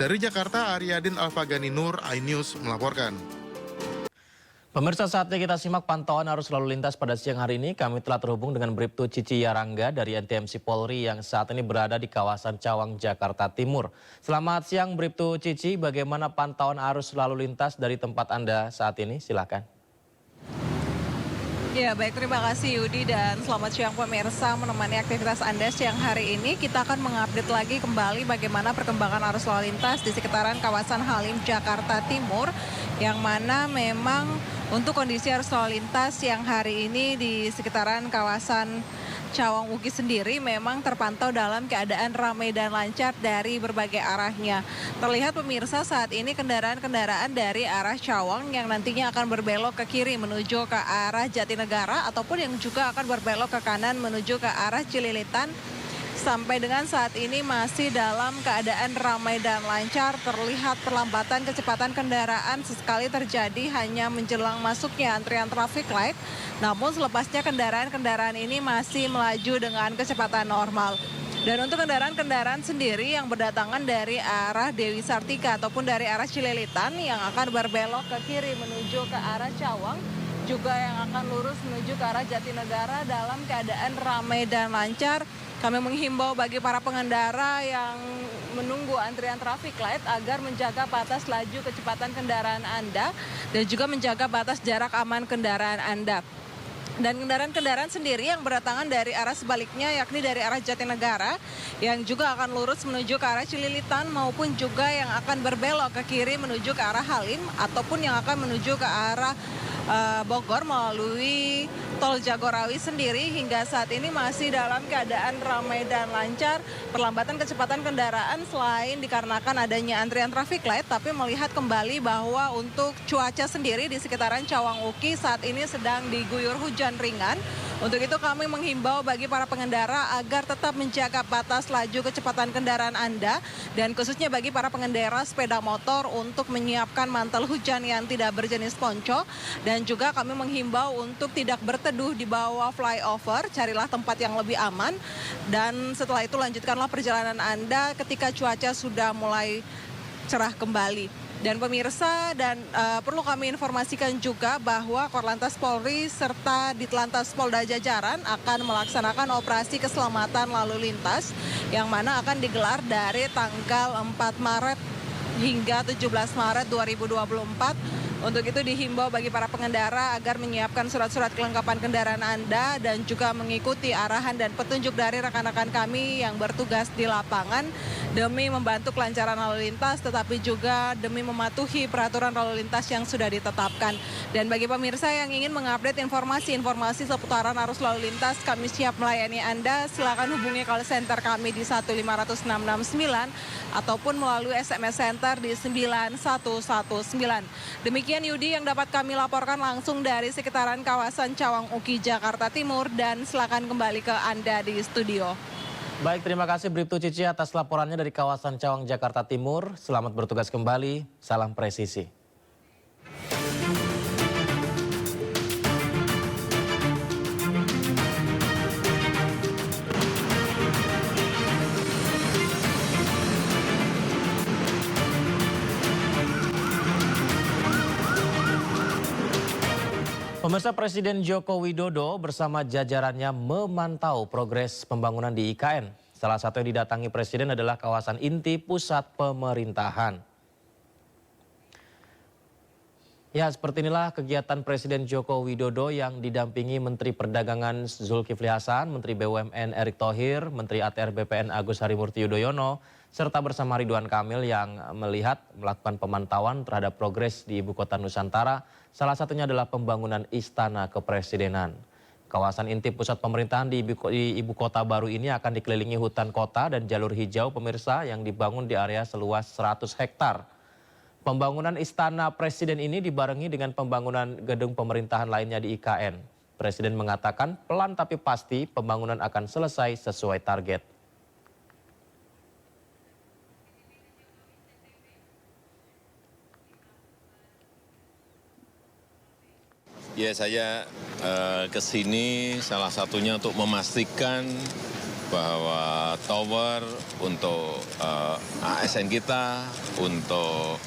Dari Jakarta, Aryadin Alfagani Nur, iNews melaporkan. Pemirsa, saatnya kita simak pantauan arus lalu lintas pada siang hari ini. Kami telah terhubung dengan Bribtu Cici Yarangga dari NTMC Polri yang saat ini berada di kawasan Cawang, Jakarta Timur. Selamat siang Bribtu Cici, bagaimana pantauan arus lalu lintas dari tempat Anda saat ini? Silakan. Ya baik, terima kasih Yudi dan selamat siang pemirsa menemani aktivitas Anda siang hari ini. Kita akan mengupdate lagi kembali bagaimana perkembangan arus lalu lintas di sekitaran kawasan Halim, Jakarta Timur. Yang mana memang untuk kondisi arus lalu lintas yang hari ini di sekitaran kawasan Cawang Uki sendiri memang terpantau dalam keadaan ramai dan lancar dari berbagai arahnya. Terlihat pemirsa saat ini kendaraan-kendaraan dari arah Cawang yang nantinya akan berbelok ke kiri menuju ke arah Jatinegara ataupun yang juga akan berbelok ke kanan menuju ke arah Cililitan. Sampai dengan saat ini masih dalam keadaan ramai dan lancar, terlihat perlambatan kecepatan kendaraan sesekali terjadi hanya menjelang masuknya antrian traffic light. Namun selepasnya kendaraan-kendaraan ini masih melaju dengan kecepatan normal. Dan untuk kendaraan-kendaraan sendiri yang berdatangan dari arah Dewi Sartika ataupun dari arah Cililitan yang akan berbelok ke kiri menuju ke arah Cawang, juga yang akan lurus menuju ke arah Jatinegara dalam keadaan ramai dan lancar. Kami menghimbau bagi para pengendara yang menunggu antrian traffic light agar menjaga batas laju kecepatan kendaraan Anda dan juga menjaga batas jarak aman kendaraan Anda. Dan kendaraan-kendaraan sendiri yang berdatangan dari arah sebaliknya yakni dari arah Jatinegara yang juga akan lurus menuju ke arah Cililitan maupun juga yang akan berbelok ke kiri menuju ke arah Halim ataupun yang akan menuju ke arah Bogor melalui Tol Jagorawi sendiri hingga saat ini masih dalam keadaan ramai dan lancar. Perlambatan kecepatan kendaraan selain dikarenakan adanya antrian traffic light, tapi melihat kembali bahwa untuk cuaca sendiri di sekitaran Cawang Uki saat ini sedang diguyur hujan ringan. Untuk itu kami menghimbau bagi para pengendara agar tetap menjaga batas laju kecepatan kendaraan Anda dan khususnya bagi para pengendara sepeda motor untuk menyiapkan mantel hujan yang tidak berjenis ponco. Dan juga kami menghimbau untuk tidak berteduh di bawah flyover, carilah tempat yang lebih aman. Dan setelah itu lanjutkanlah perjalanan Anda ketika cuaca sudah mulai cerah kembali. Dan pemirsa, dan perlu kami informasikan juga bahwa Korlantas Polri serta Ditlantas Polda Jajaran akan melaksanakan operasi keselamatan lalu lintas yang mana akan digelar dari tanggal 4 Maret hingga 17 Maret 2024. Untuk itu dihimbau bagi para pengendara agar menyiapkan surat-surat kelengkapan kendaraan Anda dan juga mengikuti arahan dan petunjuk dari rekan-rekan kami yang bertugas di lapangan demi membantu kelancaran lalu lintas tetapi juga demi mematuhi peraturan lalu lintas yang sudah ditetapkan. Dan bagi pemirsa yang ingin mengupdate informasi-informasi seputaran arus lalu lintas, kami siap melayani Anda. Silakan hubungi call center kami di 15669 ataupun melalui SMS center di 9119. Demikian Yudi yang dapat kami laporkan langsung dari sekitaran kawasan Cawang Uki, Jakarta Timur, dan silakan kembali ke Anda di studio. Baik, terima kasih Bribtu Cici atas laporannya dari kawasan Cawang, Jakarta Timur. Selamat bertugas kembali, salam presisi. Pemirsa, Presiden Joko Widodo bersama jajarannya memantau progres pembangunan di IKN. Salah satu yang didatangi Presiden adalah kawasan inti pusat pemerintahan. Ya, seperti inilah kegiatan Presiden Joko Widodo yang didampingi Menteri Perdagangan Zulkifli Hasan, Menteri BUMN Erick Thohir, Menteri ATR BPN Agus Harimurti Yudhoyono, serta bersama Ridwan Kamil yang melakukan pemantauan terhadap progres di Ibu Kota Nusantara. Salah satunya adalah pembangunan Istana Kepresidenan. Kawasan inti pusat pemerintahan di Ibu Kota baru ini akan dikelilingi hutan kota dan jalur hijau pemirsa yang dibangun di area seluas 100 hektar. Pembangunan Istana Presiden ini dibarengi dengan pembangunan gedung pemerintahan lainnya di IKN. Presiden mengatakan pelan tapi pasti pembangunan akan selesai sesuai target. Ya, saya ke sini salah satunya untuk memastikan bahwa tower untuk ASN kita, untuk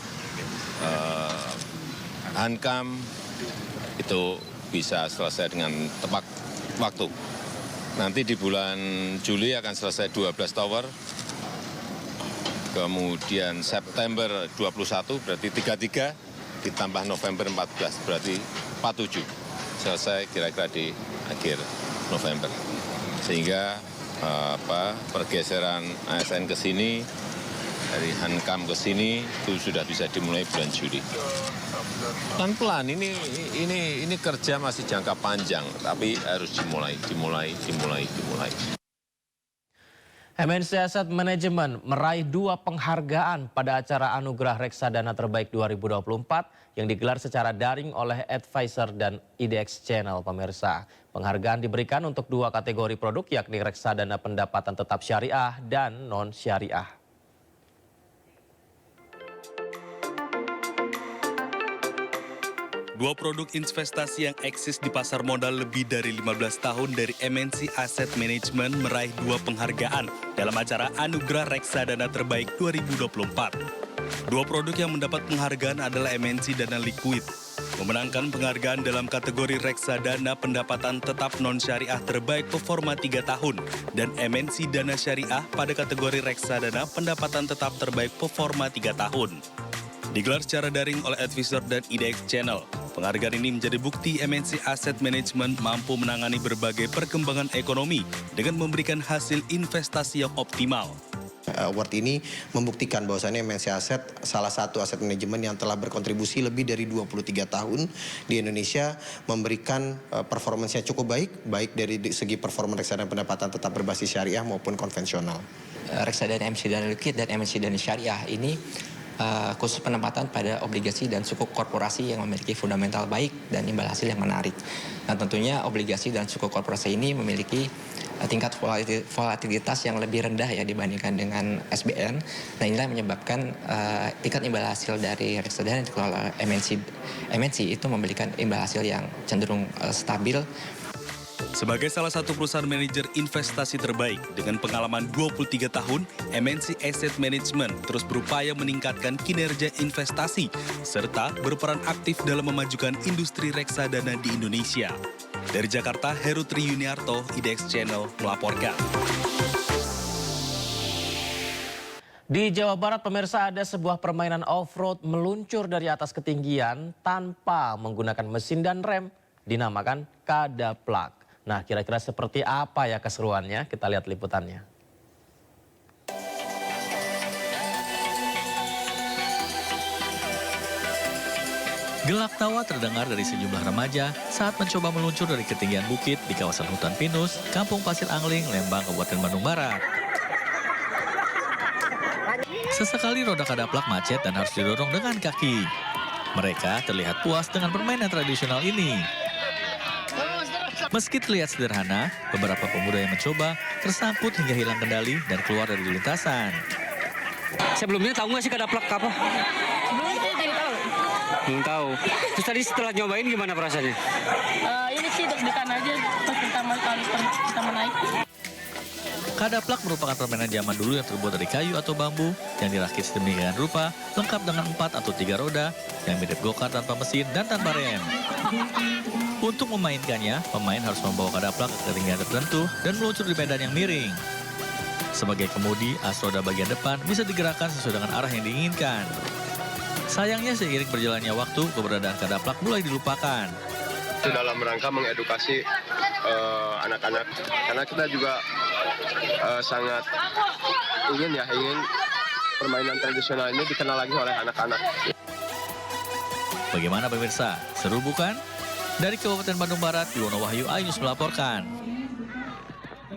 Hankam itu bisa selesai dengan tepat waktu. Nanti di bulan Juli akan selesai 12 tower, kemudian September 21 berarti 33, ditambah November 14 berarti 47, selesai kira-kira di akhir November. Sehingga pergeseran ASN ke sini, dari Hankam ke sini itu sudah bisa dimulai bulan Juli. Pelan-pelan, ini kerja masih jangka panjang, tapi harus dimulai. MNC Asset Management meraih 2 penghargaan pada acara Anugerah Reksadana Terbaik 2024 yang digelar secara daring oleh Advisor dan IDX Channel, pemirsa. Penghargaan diberikan untuk 2 kategori produk yakni reksadana pendapatan tetap syariah dan non-syariah. Dua produk investasi yang eksis di pasar modal lebih dari 15 tahun dari MNC Asset Management meraih 2 penghargaan dalam acara Anugerah Reksadana Terbaik 2024. 2 produk yang mendapat penghargaan adalah MNC Dana Liquid, memenangkan penghargaan dalam kategori reksadana pendapatan tetap non-syariah terbaik performa 3 tahun, dan MNC Dana Syariah pada kategori reksadana pendapatan tetap terbaik performa 3 tahun. Digelar secara daring oleh Advisor dan IDX Channel. Penghargaan ini menjadi bukti MNC Asset Management mampu menangani berbagai perkembangan ekonomi dengan memberikan hasil investasi yang optimal. Award ini membuktikan bahwasannya MNC Asset salah satu aset manajemen yang telah berkontribusi lebih dari 23 tahun di Indonesia, memberikan performanya cukup baik dari segi performa reksadana pendapatan tetap berbasis syariah maupun konvensional. Reksadana MNC Dana Liquid dan MNC Dana Syariah ini khusus penempatan pada obligasi dan sukuk korporasi yang memiliki fundamental baik dan imbal hasil yang menarik. Nah, tentunya obligasi dan sukuk korporasi ini memiliki tingkat volatilitas yang lebih rendah ya dibandingkan dengan SBN. Nah, inilah yang menyebabkan tingkat imbal hasil dari reksadana yang dikelola MNC itu memberikan imbal hasil yang cenderung stabil. Sebagai salah satu perusahaan manajer investasi terbaik dengan pengalaman 23 tahun, MNC Asset Management terus berupaya meningkatkan kinerja investasi serta berperan aktif dalam memajukan industri reksadana di Indonesia. Dari Jakarta, Heru Triyuniarto, IDX Channel melaporkan. Di Jawa Barat, pemirsa, ada sebuah permainan off-road meluncur dari atas ketinggian tanpa menggunakan mesin dan rem, dinamakan kadaplak. Nah, kira-kira seperti apa ya keseruannya? Kita lihat liputannya. Gelak tawa terdengar dari sejumlah remaja saat mencoba meluncur dari ketinggian bukit di kawasan hutan pinus, Kampung Pasir Angling, Lembang, Kabupaten Bandung Barat. Sesekali roda kadaplak macet dan harus didorong dengan kaki. Mereka terlihat puas dengan permainan tradisional ini. Meski terlihat sederhana, beberapa pemuda yang mencoba tersangkut hingga hilang kendali dan keluar dari lintasan. Sebelumnya tahu nggak sih kadaplak apa? Belum tahu. Terus tadi setelah nyobain gimana perasaannya? Ini sih deg-degan aja pas pertama kali pertama naik. Kadaplak merupakan permainan zaman dulu yang terbuat dari kayu atau bambu yang dirakit sedemikian rupa, lengkap dengan 4 atau 3 roda yang mirip go-kart tanpa mesin dan tanpa rem. Untuk memainkannya, pemain harus membawa kadaplak ke ketinggian tertentu dan meluncur di medan yang miring. Sebagai kemudi, as roda bagian depan bisa digerakkan sesuai dengan arah yang diinginkan. Sayangnya seiring berjalannya waktu, keberadaan kadaplak mulai dilupakan. Itu dalam rangka mengedukasi anak-anak, karena kita juga sangat ingin permainan tradisional ini dikenal lagi oleh anak-anak. Bagaimana pemirsa? Seru bukan? Dari Kabupaten Bandung Barat, Yuwono Wahyu Ainus melaporkan.